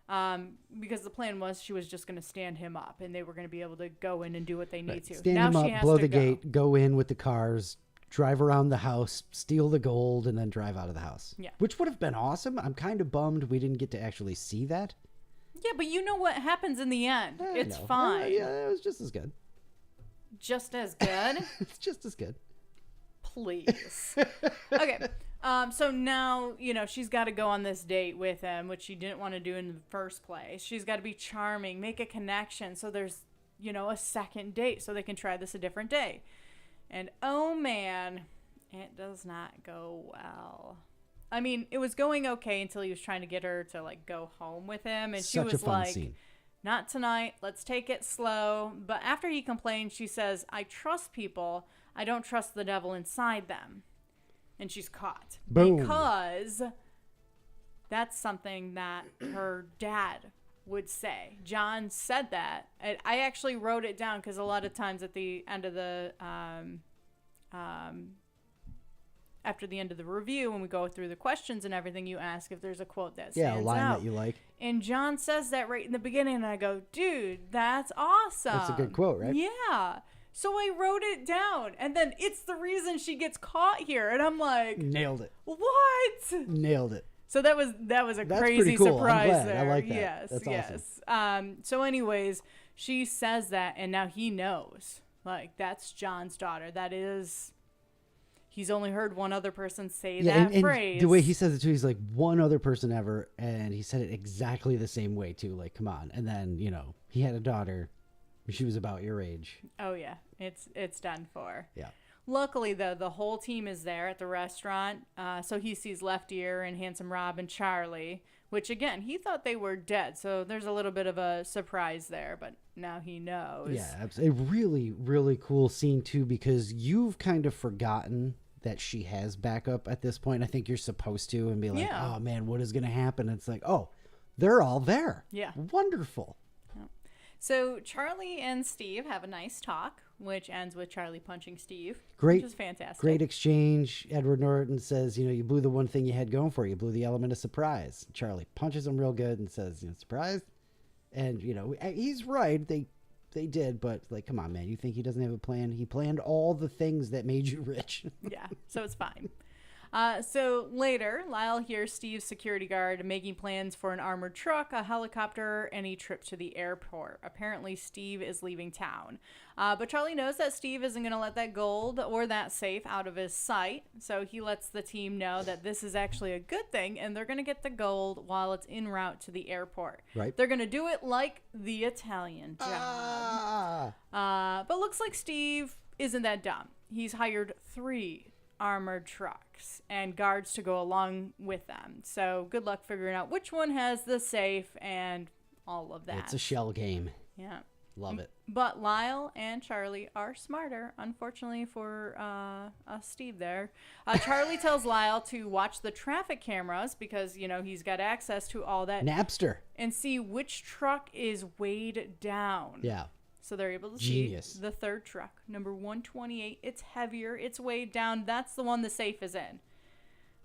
because the plan was she was just going to stand him up and they were going to be able to go in and do what they need to. Stand him up, blow the gate, go in with the cars, drive around the house, steal the gold, and then drive out of the house. Yeah. Which would have been awesome. I'm kind of bummed we didn't get to actually see that. Yeah, but you know what happens in the end. It's fine. Yeah, it was just as good. Just as good? It's just as good. Please. Okay. So now, she's got to go on this date with him, which she didn't want to do in the first place. She's got to be charming, make a connection. So there's, a second date so they can try this a different day. And oh man, it does not go well. I mean, it was going okay until he was trying to get her to like go home with him. And she was like, scene. Not tonight. Let's take it slow. But after he complained, she says, I trust people. I don't trust the devil inside them. And she's caught. Boom. Because that's something that her dad would say. John said that. I actually wrote it down because a lot of times at the end of the after the end of the review, when we go through the questions and everything, you ask if there's a quote that stands out. Yeah, a line that you like. And John says that right in the beginning, and I go, dude, that's awesome. That's a good quote, right? Yeah. So I wrote it down, and then it's the reason she gets caught here, and I'm like, nailed it. What? Nailed it. So that was a That's crazy cool. surprise I'm glad. there. I like that. Yes, That's yes. awesome. So anyways, she says that, and now he knows. Like, that's John's daughter. That is... He's only heard one other person say that phrase. And the way he says it too, he's like, one other person ever, and he said it exactly the same way too. Like, come on. And then, he had a daughter. She was about your age. Oh yeah, it's done for. Yeah. Luckily, though, the whole team is there at the restaurant. So he sees Left Ear and Handsome Rob and Charlie, which, again, he thought they were dead. So there's a little bit of a surprise there, but now he knows. Yeah, a really, really cool scene, too, because you've kind of forgotten that she has backup at this point. I think you're supposed to and be like, oh, man, what is going to happen? And it's like, oh, they're all there. Yeah. Wonderful. Yeah. So Charlie and Steve have a nice talk, which ends with Charlie punching Steve. Great. Which is fantastic. Great exchange. Edward Norton says, you blew the one thing you had going for you. You blew the element of surprise. Charlie punches him real good and says, surprised? And, he's right. They did, but like, come on, man. You think he doesn't have a plan? He planned all the things that made you rich. Yeah, so it's fine. So later, Lyle hears Steve's security guard making plans for an armored truck, a helicopter, and a trip to the airport. Apparently, Steve is leaving town. But Charlie knows that Steve isn't going to let that gold or that safe out of his sight. So he lets the team know that this is actually a good thing, and they're going to get the gold while it's en route to the airport. Right. They're going to do it like the Italian job. But looks like Steve isn't that dumb. He's hired 3 armored trucks and guards to go along with them. So good luck figuring out which one has the safe and all of that. It's a shell game. Yeah. Love it. But Lyle and Charlie are smarter, unfortunately for Steve there. Charlie tells Lyle to watch the traffic cameras because, he's got access to all that. Napster. And see which truck is weighed down. Yeah. So they're able to Genius. see the third truck, number 128. It's heavier. It's weighed down. That's the one the safe is in.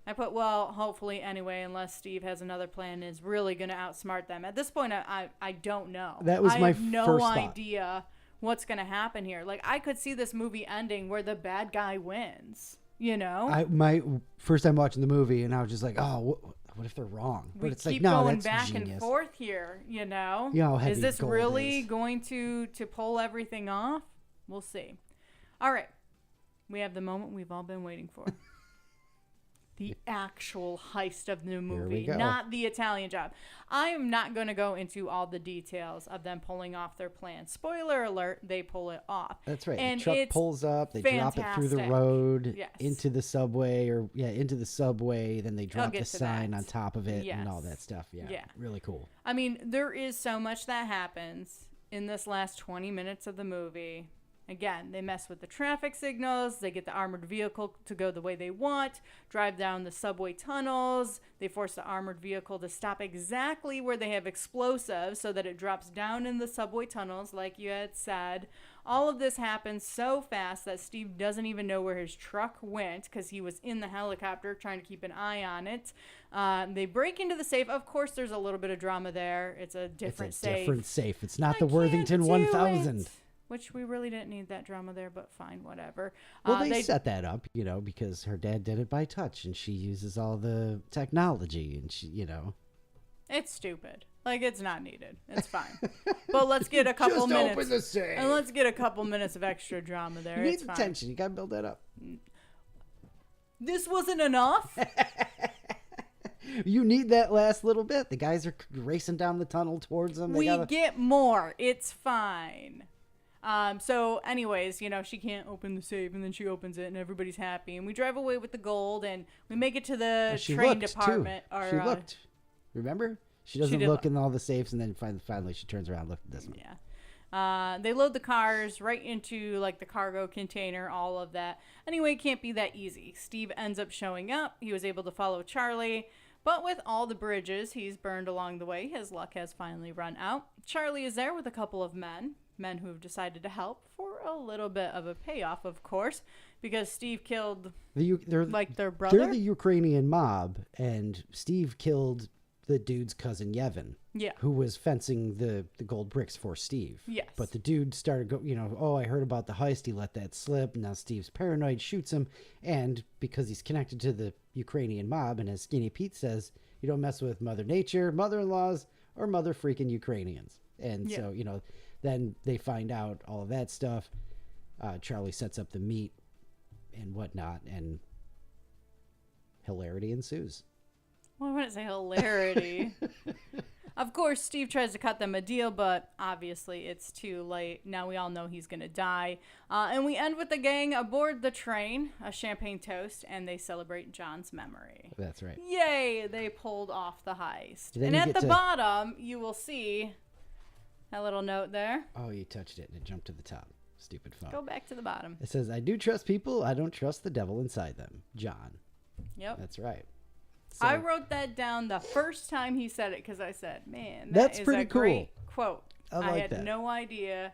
I put, well, hopefully anyway, unless Steve has another plan, is really going to outsmart them. At this point, I don't know. That was my first thought. I have no idea what's going to happen here. Like, I could see this movie ending where the bad guy wins, My first time watching the movie, and I was just like, oh, what if they're wrong? But it's keep like, no, going that's back genius. and forth here, how heavy Is this gold really is. going to pull everything off? We'll see. All right. We have the moment we've all been waiting for. The actual heist of the movie, not the Italian job. I am not going to go into all the details of them pulling off their plan. Spoiler alert, they pull it off. That's right. And the truck pulls up, they drop it through the road into the subway, then they drop the sign on top of it and all that stuff. Yeah, really cool. I mean, there is so much that happens in this last 20 minutes of the movie. Again, they mess with the traffic signals. They get the armored vehicle to go the way they want, drive down the subway tunnels. They force the armored vehicle to stop exactly where they have explosives so that it drops down in the subway tunnels, like you had said. All of this happens so fast that Steve doesn't even know where his truck went because he was in the helicopter trying to keep an eye on it. They break into the safe. Of course, there's a little bit of drama there. It's a different safe. It's not the Worthington 1000. Which we really didn't need that drama there, but fine, whatever. Well, they set that up, because her dad did it by touch, and she uses all the technology, and she. It's stupid. Like, it's not needed. It's fine. But let's get a couple minutes. Just open the safe. And let's get a couple minutes of extra drama there. You need the tension. You got to build that up. This wasn't enough? You need that last little bit. The guys are racing down the tunnel towards them. We get more. It's fine. So anyways, she can't open the safe, and then she opens it and everybody's happy, and we drive away with the gold, and we make it to the train department. She looked. Remember? She doesn't look in all the safes, and then finally she turns around and looks at this one. Yeah. They load the cars right into like the cargo container, all of that. Anyway, it can't be that easy. Steve ends up showing up. He was able to follow Charlie. But with all the bridges he's burned along the way, his luck has finally run out. Charlie is there with a couple of men who have decided to help for a little bit of a payoff, of course, because Steve killed their brother. They're the Ukrainian mob, and Steve killed the dude's cousin Yevon, who was fencing the gold bricks for Steve. Yes. But the dude started I heard about the heist. He let that slip. Now Steve's paranoid, shoots him, and because he's connected to the Ukrainian mob, and as Skinny Pete says, you don't mess with Mother Nature, mother-in-laws, or mother freaking Ukrainians. And so, then they find out all of that stuff. Charlie sets up the meet and whatnot, and hilarity ensues. Well, I wouldn't say hilarity. Of course, Steve tries to cut them a deal, but obviously it's too late. Now we all know he's going to die. And we end with the gang aboard the train, a champagne toast, and they celebrate John's memory. That's right. Yay! They pulled off the heist. Then and at the bottom, you will see that little note there. Oh, you touched it and it jumped to the top. Stupid phone. Go back to the bottom. It says, I do trust people. I don't trust the devil inside them. John. Yep. That's right. So, I wrote that down the first time he said it because I said, man, that's is pretty a cool. Great quote. I had that. No idea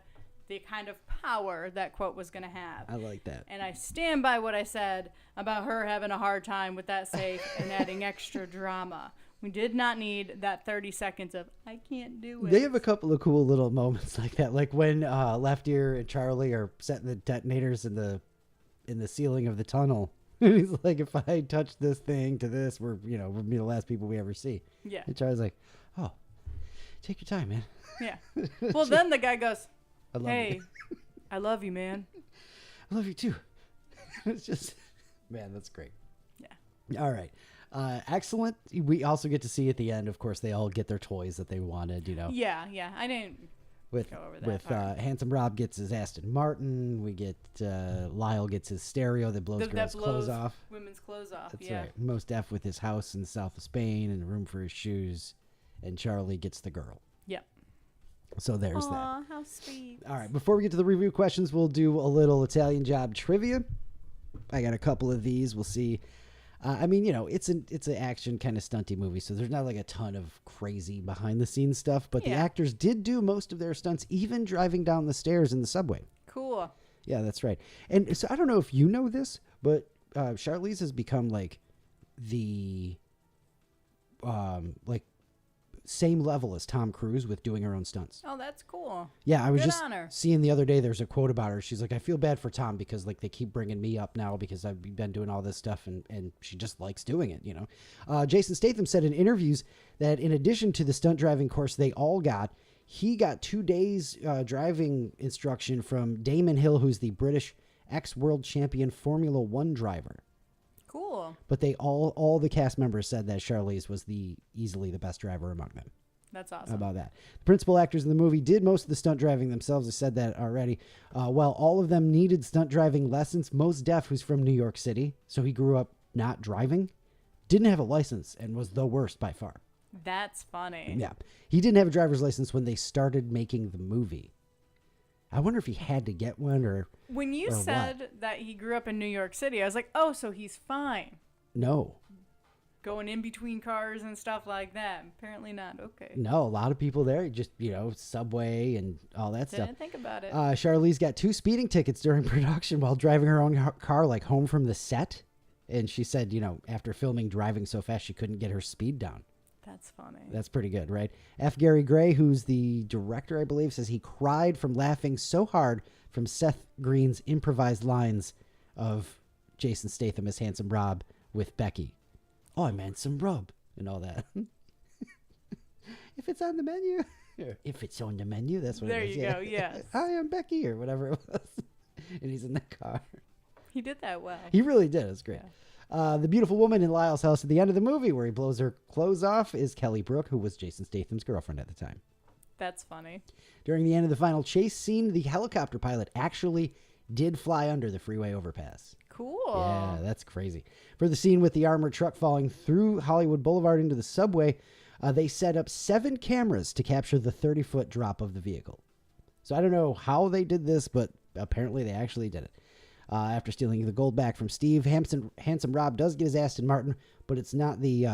the kind of power that quote was going to have. I like that. And I stand by what I said about her having a hard time with that safe and adding extra drama. We did not need that 30 seconds of, I can't do it. They have a couple of cool little moments like that. Like when Left Ear and Charlie are setting the detonators in the ceiling of the tunnel. He's like, if I touch this thing to this, we'll be the last people we ever see. Yeah. And Charlie's like, oh, take your time, man. Yeah. Well, then the guy goes, I love hey, you. I love you, man. I love you too. It's just, man, that's great. Yeah. All right. Excellent. We also get to see at the end, of course, they all get their toys that they wanted, Yeah. I didn't go over that Handsome Rob gets his Aston Martin. We get Lyle gets his stereo that blows girls' clothes off. Women's clothes off. That's right. Mos Def with his house in the south of Spain and a room for his shoes, and Charlie gets the girl. Yep. So there's that. Aw, how sweet. All right. Before we get to the review questions, we'll do a little Italian Job trivia. I got a couple of these. We'll see. It's an action kind of stunty movie, so there's not like a ton of crazy behind the scenes stuff, but the actors did do most of their stunts, even driving down the stairs in the subway. Cool. Yeah, that's right. And so I don't know if you know this, but Charlize has become like the same level as Tom Cruise with doing her own stunts. Oh, that's cool. Yeah, I was Good just on her. seeing the other day, there's a quote about her. She's like, I feel bad for Tom because like they keep bringing me up now because I've been doing all this stuff and she just likes doing it, Jason Statham said in interviews that in addition to the stunt driving course they all got, he got 2 days driving instruction from Damon Hill, who's the British ex-world champion Formula One driver. Cool. But they all the cast members said that Charlize was easily the best driver among them. That's awesome. How about that? The principal actors in the movie did most of the stunt driving themselves. I said that already. While all of them needed stunt driving lessons, Mos Def, who's from New York City, so he grew up not driving, didn't have a license and was the worst by far. That's funny. Yeah. He didn't have a driver's license when they started making the movie. I wonder if he had to get one or when you said that he grew up in New York City, I was like, oh, so he's fine. No. Going in between cars and stuff like that. Apparently not. Okay. No, a lot of people there, just, subway and all that stuff. Didn't think about it. Charlize got 2 speeding tickets during production while driving her own car, like home from the set. And she said, after filming driving so fast, she couldn't get her speed down. That's funny. That's pretty good, right? F. Gary Gray, who's the director, I believe, says he cried from laughing so hard from Seth Green's improvised lines of Jason Statham as Handsome Rob with Becky. Oh, I meant some rub and all that. If it's on the menu. If it's on the menu, that's what there it is. There you go, yes. Hi, I'm Becky, or whatever it was. And he's in the car. He did that well. He really did. It was great. Yeah. The beautiful woman in Lyle's house at the end of the movie where he blows her clothes off is Kelly Brook, who was Jason Statham's girlfriend at the time. That's funny. During the end of the final chase scene, the helicopter pilot actually did fly under the freeway overpass. Cool. Yeah, that's crazy. For the scene with the armored truck falling through Hollywood Boulevard into the subway, they set up 7 cameras to capture the 30-foot drop of the vehicle. So I don't know how they did this, but apparently they actually did it. After stealing the gold back from Steve, Handsome Rob does get his Aston Martin, but it's not the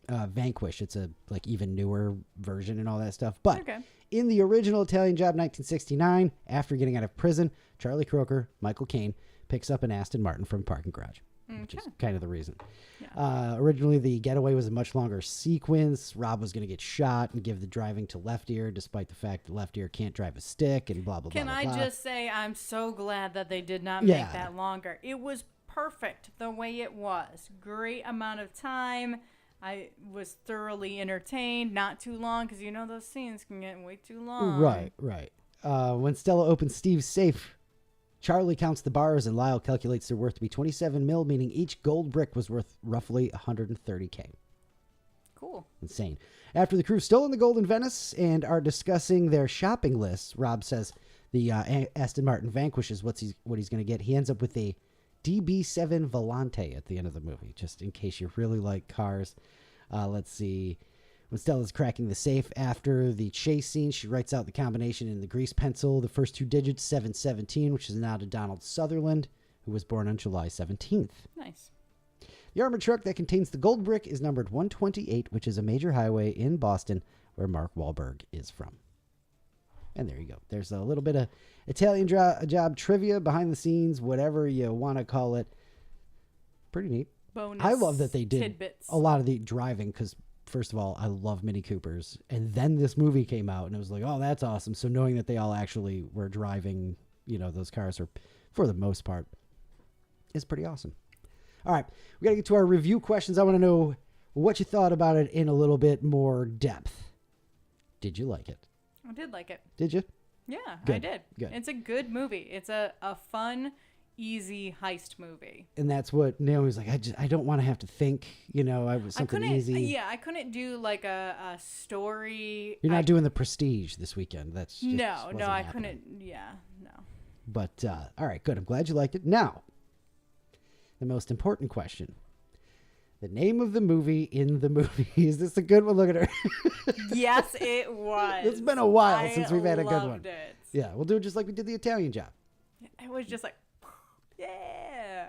Vanquish. It's a even newer version and all that stuff. But in the original Italian Job 1969, after getting out of prison, Charlie Croker, Michael Caine, picks up an Aston Martin from a parking garage, which is kind of the reason. Yeah. Originally, the getaway was a much longer sequence. Rob was going to get shot and give the driving to Left Ear, despite the fact that Left Ear can't drive a stick and blah, blah, blah. Can I just say I'm so glad that they did not make that longer. It was perfect the way it was. Great amount of time. I was thoroughly entertained. Not too long, because those scenes can get way too long. Right. When Stella opens Steve's safe, Charlie counts the bars and Lyle calculates their worth to be 27 mil, meaning each gold brick was worth roughly $130K. Cool. Insane. After the crew's still in the Golden Venice and are discussing their shopping lists, Rob says the Aston Martin vanquishes what he's going to get. He ends up with a DB7 Volante at the end of the movie, just in case you really like cars. Let's see. When Stella's cracking the safe after the chase scene, she writes out the combination in the grease pencil, the first 2 digits, 717, which is a nod to Donald Sutherland, who was born on July 17th. Nice. The armored truck that contains the gold brick is numbered 128, which is a major highway in Boston where Mark Wahlberg is from. And there you go. There's a little bit of Italian job trivia, behind the scenes, whatever you want to call it. Pretty neat. Bonus I love that they did tidbits. a lot of the driving because, first of all, I love Mini Coopers. And then this movie came out and it was like, oh, that's awesome. So knowing that they all actually were driving, those cars are, for the most part, is pretty awesome. All right, we got to get to our review questions. I want to know what you thought about it in a little bit more depth. Did you like it? I did like it. Did you? Yeah, Good. I did. Good. It's a good movie. It's a fun, easy heist movie. And that's what Naomi's like, I don't want to have to think, I was something easy. Yeah, I couldn't do like a story. You're not doing The Prestige this weekend. That's just No, wasn't I happening. couldn't. Yeah, no. But, all right, good. I'm glad you liked it. Now, the most important question. The name of the movie in the movie. Is this a good one? Look at her. Yes, it was. It's been a while since we've had a good one. Loved it. Yeah, we'll do it just like we did the Italian Job. It was just like, yeah.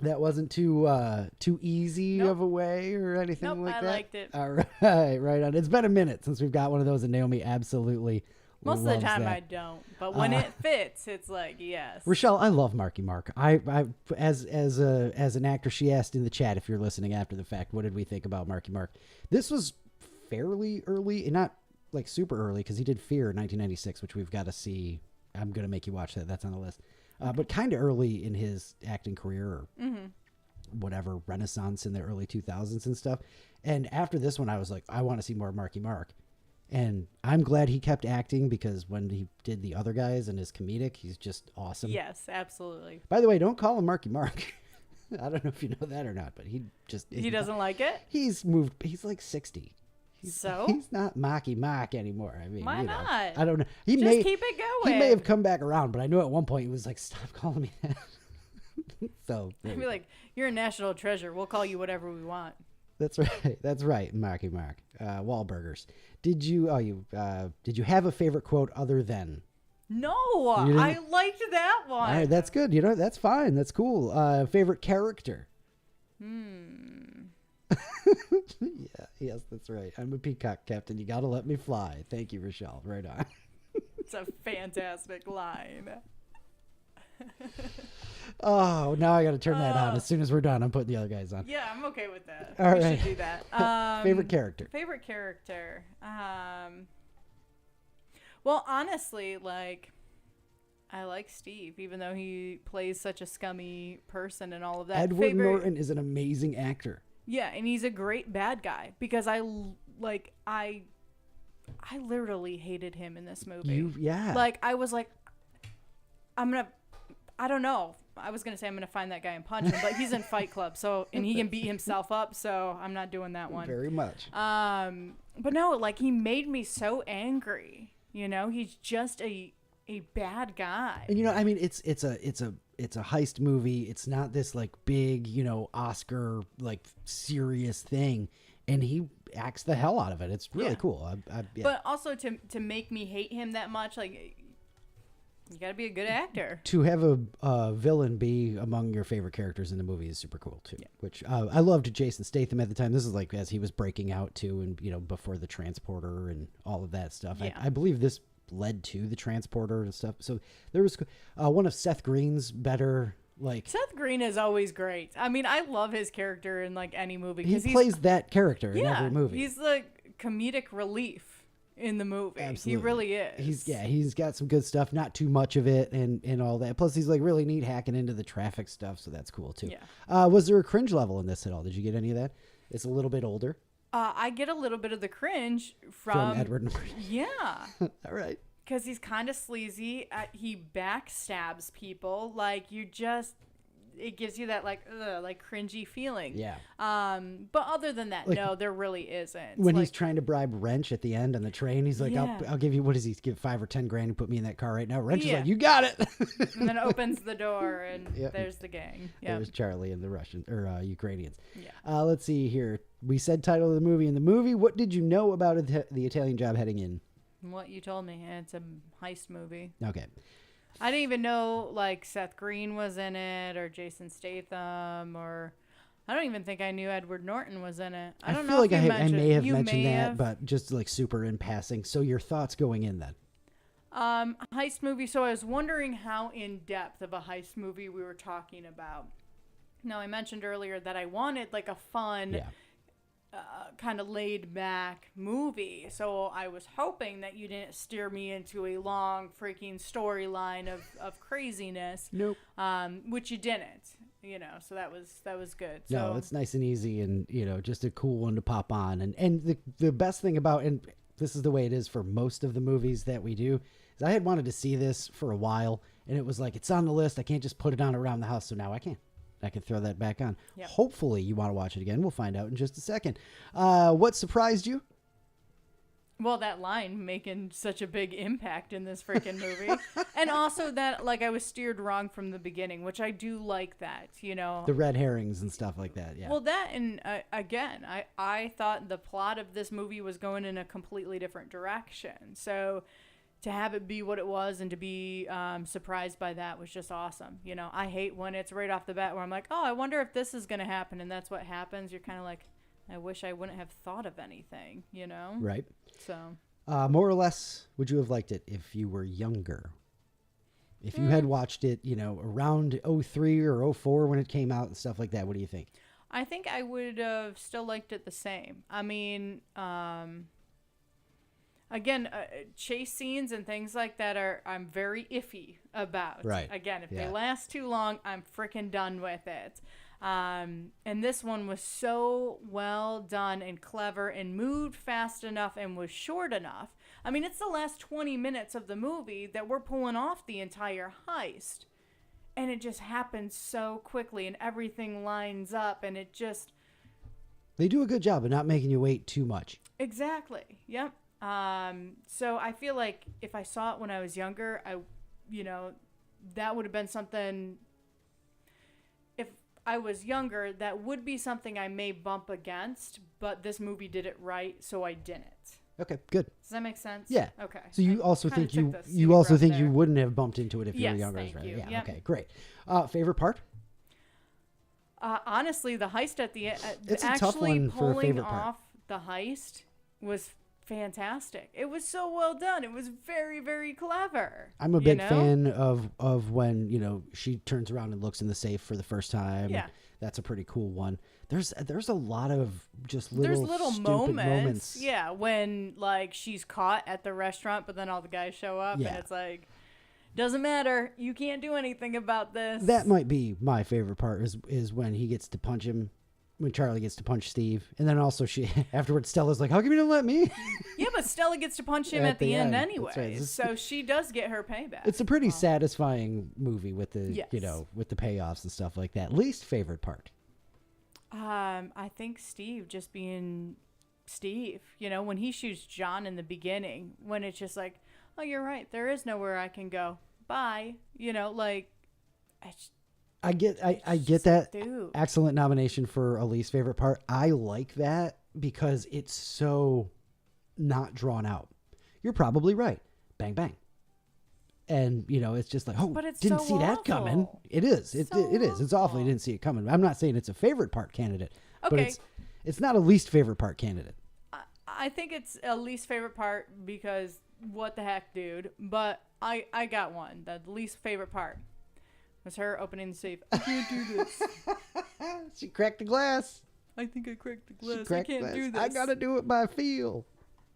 That wasn't too easy Nope. of a way or anything like I that? liked it. All right on. It's been a minute since we've got one of those, and Naomi absolutely Most of the loves time that. I don't, but when it fits, it's like, yes. Rochelle, I love Marky Mark. I as an actor, she asked in the chat, if you're listening after the fact, what did we think about Marky Mark? This was fairly early, not like super early, because he did Fear in 1996, which we've got to see. I'm gonna make you watch that. That's on the list. But kind of early in his acting career, or whatever, renaissance in the early 2000s and stuff. And after this one, I was like, I want to see more Marky Mark. And I'm glad he kept acting, because when he did the other guys and his comedic, he's just awesome. Yes, absolutely. By the way, don't call him Marky Mark. I don't know if you know that or not, but he doesn't like it? He's moved. He's like 60. He's not Marky Mark anymore. I mean, why not? I don't know. Just keep it going. He may have come back around, but I know at one point he was like, stop calling me that. So I'd be like, you're a national treasure. We'll call you whatever we want. That's right. That's right. Marky Mark. Wahlburgers. Did you have a favorite quote other than? No, I liked that one. All right, that's good. That's fine. That's cool. Favorite character? Yeah, yes, that's right. I'm a peacock captain. You got to let me fly. Thank you, Rochelle. Right on. It's a fantastic line. Oh, now I got to turn that on. As soon as we're done, I'm putting the other guys on. Yeah, I'm okay with that. All we right. should do that. Favorite character? Favorite character. Well, honestly, I like Steve, even though he plays such a scummy person and all of that. Edward Norton is an amazing actor. Yeah, and he's a great bad guy, because I literally hated him in this movie. I was like, I don't know. I was going to say I'm going to find that guy and punch him, but he's in Fight Club, and he can beat himself up, so I'm not doing that one. Very much. But no, he made me so angry. He's just a bad guy. And I mean, it's a heist movie. It's not this big, Oscar serious thing, and he acts the hell out of it. It's really cool. Yeah. But also to make me hate him that much, you got to be a good actor. To have a villain be among your favorite characters in the movie is super cool too. Yeah. Which I loved Jason Statham at the time. This is as he was breaking out too, and before the transporter and all of that stuff. Yeah. I believe this led to the transporter and stuff. So there was one of Seth Green's better. Seth Green is always great. I mean, I love his character in any movie. He plays that character in every movie. He's the comedic relief in the movie. Absolutely. He really is. He's got some good stuff, not too much of it and all that. Plus he's really neat hacking into the traffic stuff, so that's cool too. Yeah. Was there a cringe level in this at all? Did you get any of that? It's a little bit older. I get a little bit of the cringe from Edward Norton. Yeah. All right. Because he's kind of sleazy. He backstabs people. it gives you that like cringy feeling. Yeah. But other than that, no, there really isn't. When he's trying to bribe Wrench at the end on the train, he's like, I'll give you, what does he give, $5 or $10,000 to put me in that car right now? Wrench is like, you got it. And then opens the door and there's the gang. Yeah. There's Charlie and the Russians or Ukrainians. Yeah. Let's see here. We said title of the movie. In the movie, what did you know about the Italian Job heading in? What you told me. It's a heist movie. Okay. I didn't even know like Seth Green was in it or Jason Statham or I don't even think I knew Edward Norton was in it. I don't know. I feel like I may have mentioned that, but just like super in passing. So your thoughts going in then? Heist movie. So I was wondering how in depth of a heist movie we were talking about. Now I mentioned earlier that I wanted like a fun, kind of laid back movie. So I was hoping that you didn't steer me into a long freaking storyline of craziness. Nope. Which you didn't, so that was good. No, it's nice and easy and, just a cool one to pop on. And the best thing about, and this is the way it is for most of the movies that we do, is I had wanted to see this for a while and it was like, it's on the list. I can't just put it on around the house. So now I can. I can throw that back on. Yep. Hopefully you want to watch it again. We'll find out in just a second. What surprised you? Well, that line making such a big impact in this freaking movie. And also that, like, I was steered wrong from the beginning, which I do like that, The red herrings and stuff like that, yeah. Well, that, and again, I thought the plot of this movie was going in a completely different direction. So to have it be what it was and to be surprised by that was just awesome. I hate when it's right off the bat where I'm like, oh, I wonder if this is going to happen. And that's what happens. You're kind of like, I wish I wouldn't have thought of anything, Right. So. More or less, would you have liked it if you were younger? If you had watched it, around 03 or 04 when it came out and stuff like that, what do you think? I think I would have still liked it the same. I mean, again, chase scenes and things like that I'm very iffy about. Right. Again, if they last too long, I'm freaking done with it. And this one was so well done and clever and moved fast enough and was short enough. I mean, it's the last 20 minutes of the movie that we're pulling off the entire heist. And it just happens so quickly and everything lines up and it just... They do a good job of not making you wait too much. Exactly. Yep. So I feel like if I saw it when I was younger, that would have been something, if I was younger, that would be something I may bump against, but this movie did it right. So I didn't. Okay, good. Does that make sense? Yeah. Okay. So you also think you wouldn't have bumped into it if you were younger, right? Yeah. Yep. Okay, great. Favorite part? Honestly, the heist at the end, it's a tough one for a favorite part. Off the heist was fantastic. It was so well done. It was very, very clever. I'm a big fan of when, she turns around and looks in the safe for the first time. Yeah. That's a pretty cool one. There's a lot of just little moments. Yeah, when like she's caught at the restaurant, but then all the guys show up and it's like, doesn't matter. You can't do anything about this. That might be my favorite part is when he gets to punch him. When Charlie gets to punch Steve. And then also afterwards Stella's like, how come you didn't let me? Yeah, but Stella gets to punch him at the end anyway. Right. So she does get her payback. It's a pretty satisfying movie with the, with the payoffs and stuff like that. Least favorite part? I think Steve just being Steve. When he shoots John in the beginning, when it's just like, oh, you're right. There is nowhere I can go. Bye. I get that. Dude. Excellent nomination for a least favorite part. I like that because it's so not drawn out. You're probably right. Bang, bang. And, it's just like, oh, didn't see that coming. It is. It is. It's awful. You didn't see it coming. I'm not saying it's a favorite part candidate, but it's not a least favorite part candidate. I think it's a least favorite part because what the heck, dude. But I got one. The least favorite part was her opening the safe. I can't do this. She cracked the glass. I think I cracked the glass. I can't do this. I got to do it by feel.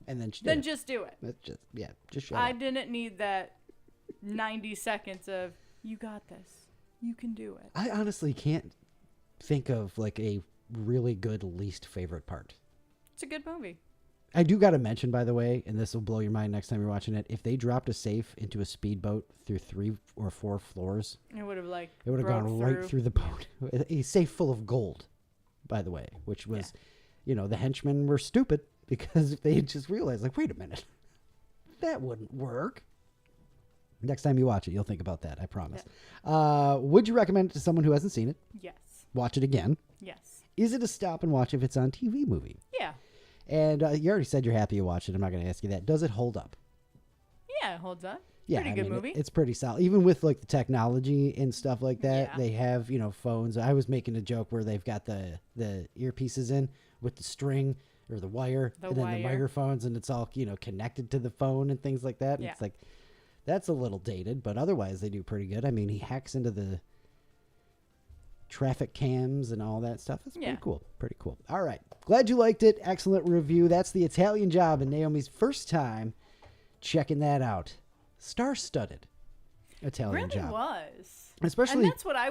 And then she did. Then just do it. That's just shut up. I didn't need that 90 seconds of, you got this. You can do it. I honestly can't think of like a really good least favorite part. It's a good movie. I do got to mention, by the way, and this will blow your mind next time you're watching it. If they dropped a safe into a speedboat through 3 or 4 floors, it would have gone right through the boat. A safe full of gold, by the way, which was, the henchmen were stupid because if they had just realized, like, wait a minute, that wouldn't work. Next time you watch it, you'll think about that. I promise. Yeah. Would you recommend it to someone who hasn't seen it? Yes. Watch it again? Yes. Is it a stop and watch if it's on TV movie? Yeah. And you already said you're happy you watched it. I'm not going to ask you that. Does it hold up? Yeah, it holds up. Yeah, pretty good movie. It's pretty solid. Even with like the technology and stuff like that, they have, phones. I was making a joke where they've got the earpieces in with the string or the wire and then the microphones, and it's all, connected to the phone and things like that. And it's like, that's a little dated, but otherwise they do pretty good. I mean, he hacks into the traffic cams and all that stuff. It's pretty cool. Pretty cool. All right. Glad you liked it. Excellent review. That's The Italian Job, and Naomi's first time checking that out. Star-studded Italian Job. It really was. Especially, and that's what I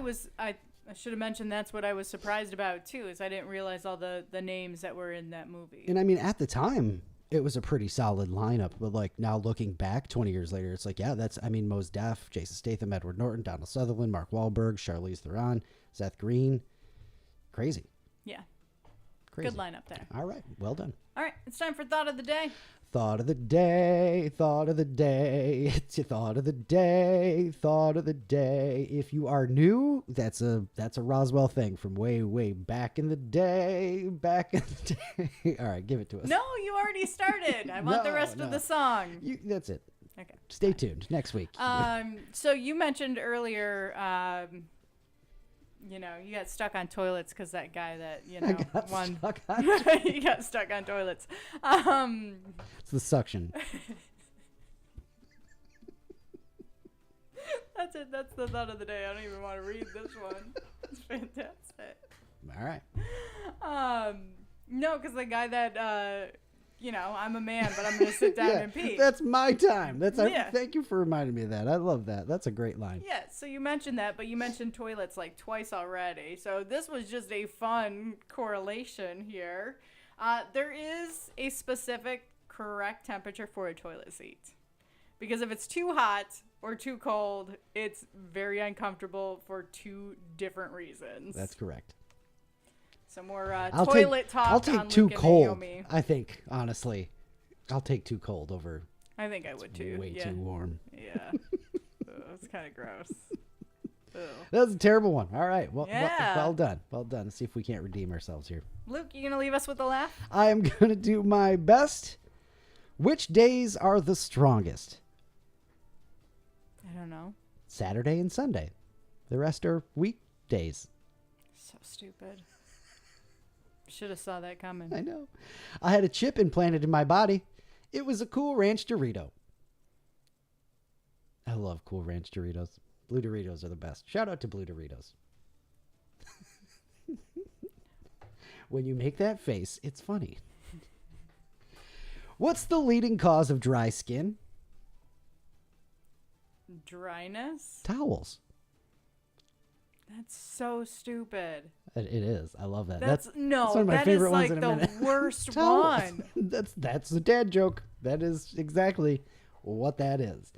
should have mentioned, that's what I was surprised about too, is I didn't realize all the names that were in that movie. And I mean, at the time, it was a pretty solid lineup, but like now looking back 20 years later, it's like, Mos Def, Jason Statham, Edward Norton, Donald Sutherland, Mark Wahlberg, Charlize Theron, Seth Green. Crazy. Yeah. Crazy. Good lineup there. All right. Well done. All right. It's time for Thought of the Day. Thought of the day, thought of the day, it's your thought of the day, thought of the day. If you are new, that's a Roswell thing from way, way back in the day, All right, give it to us. No, you already started. I want the rest of the song. That's it. Okay. Stay tuned next week. So you mentioned earlier, you got stuck on toilets because that guy that, won. You got stuck on toilets. It's the suction. That's it. That's the thought of the day. I don't even want to read this one. It's fantastic. All right. No, because the guy that, I'm a man, but I'm going to sit down and pee. That's my time. Thank you for reminding me of that. I love that. That's a great line. Yeah, so you mentioned that, but you mentioned toilets like twice already. So this was just a fun correlation here. There is a specific correct temperature for a toilet seat. Because if it's too hot or too cold, it's very uncomfortable for 2 different reasons. That's correct. Some more toilet talk. I'll take on too Luke and cold. Naomi. I think, honestly, I'll take too cold over. I think I would too. Way too warm. Yeah, it's kind of gross. That was a terrible one. All right, well done. Well done. Let's see if we can't redeem ourselves here. Luke, you gonna leave us with a laugh? I am gonna do my best. Which days are the strongest? I don't know. Saturday and Sunday. The rest are weekdays. So stupid. Should have saw that coming. I know. I had a chip implanted in my body. It was a Cool Ranch Dorito. I love Cool Ranch Doritos. Blue Doritos are the best. Shout out to Blue Doritos. When you make that face, it's funny. What's the leading cause of dry skin? Dryness? Towels. That's so stupid. It is. I love that. That's one of my favorite ones in a like minute. the worst one. That's the dad joke. That is exactly what that is.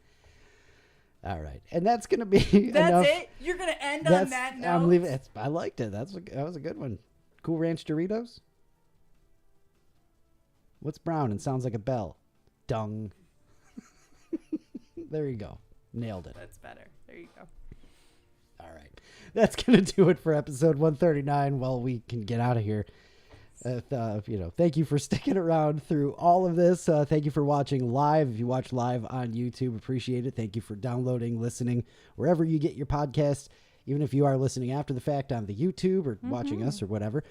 All right, and that's gonna be. That's enough. it. You're gonna end on that note. I'm leaving. I liked it. That was a good one. Cool Ranch Doritos. What's brown and sounds like a bell? Dung. There you go. Nailed it. That's better. There you go. All right. That's going to do it for episode 139. Well, we can get out of here. Thank you for sticking around through all of this. Thank you for watching live. If you watch live on YouTube, appreciate it. Thank you for downloading, listening, wherever you get your podcasts. Even if you are listening after the fact on the YouTube or watching us or whatever,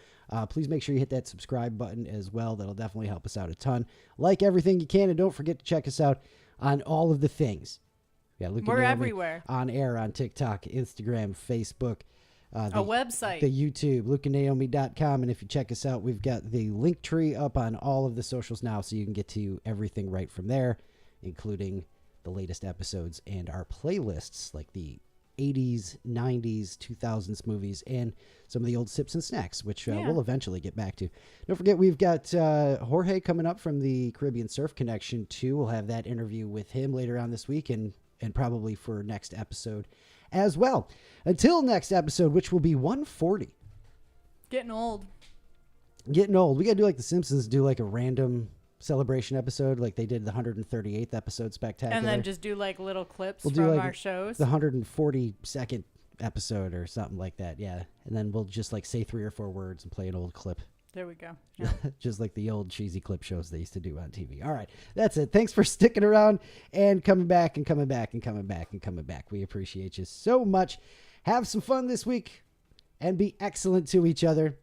please make sure you hit that subscribe button as well. That'll definitely help us out a ton. Like everything you can, and don't forget to check us out on all of the things. Yeah, we're everywhere. On air, on TikTok, Instagram, Facebook. A website. The YouTube, lukeandnaomi.com. And if you check us out, we've got the link tree up on all of the socials now, so you can get to everything right from there, including the latest episodes and our playlists, like the 80s, 90s, 2000s movies, and some of the old sips and snacks, which we'll eventually get back to. Don't forget, we've got Jorge coming up from the Caribbean Surf Connection, too. We'll have that interview with him later on this week and probably for next episode as well. Until next episode, which will be 140. Getting old. We got to do like The Simpsons, do like a random celebration episode like they did the 138th episode Spectacular. And then just do like little clips from like our shows. The 142nd episode or something like that, yeah. And then we'll just like say 3 or 4 words and play an old clip. There we go. Yeah. Just like the old cheesy clip shows they used to do on TV. All right, that's it. Thanks for sticking around and coming back. We appreciate you so much. Have some fun this week and be excellent to each other.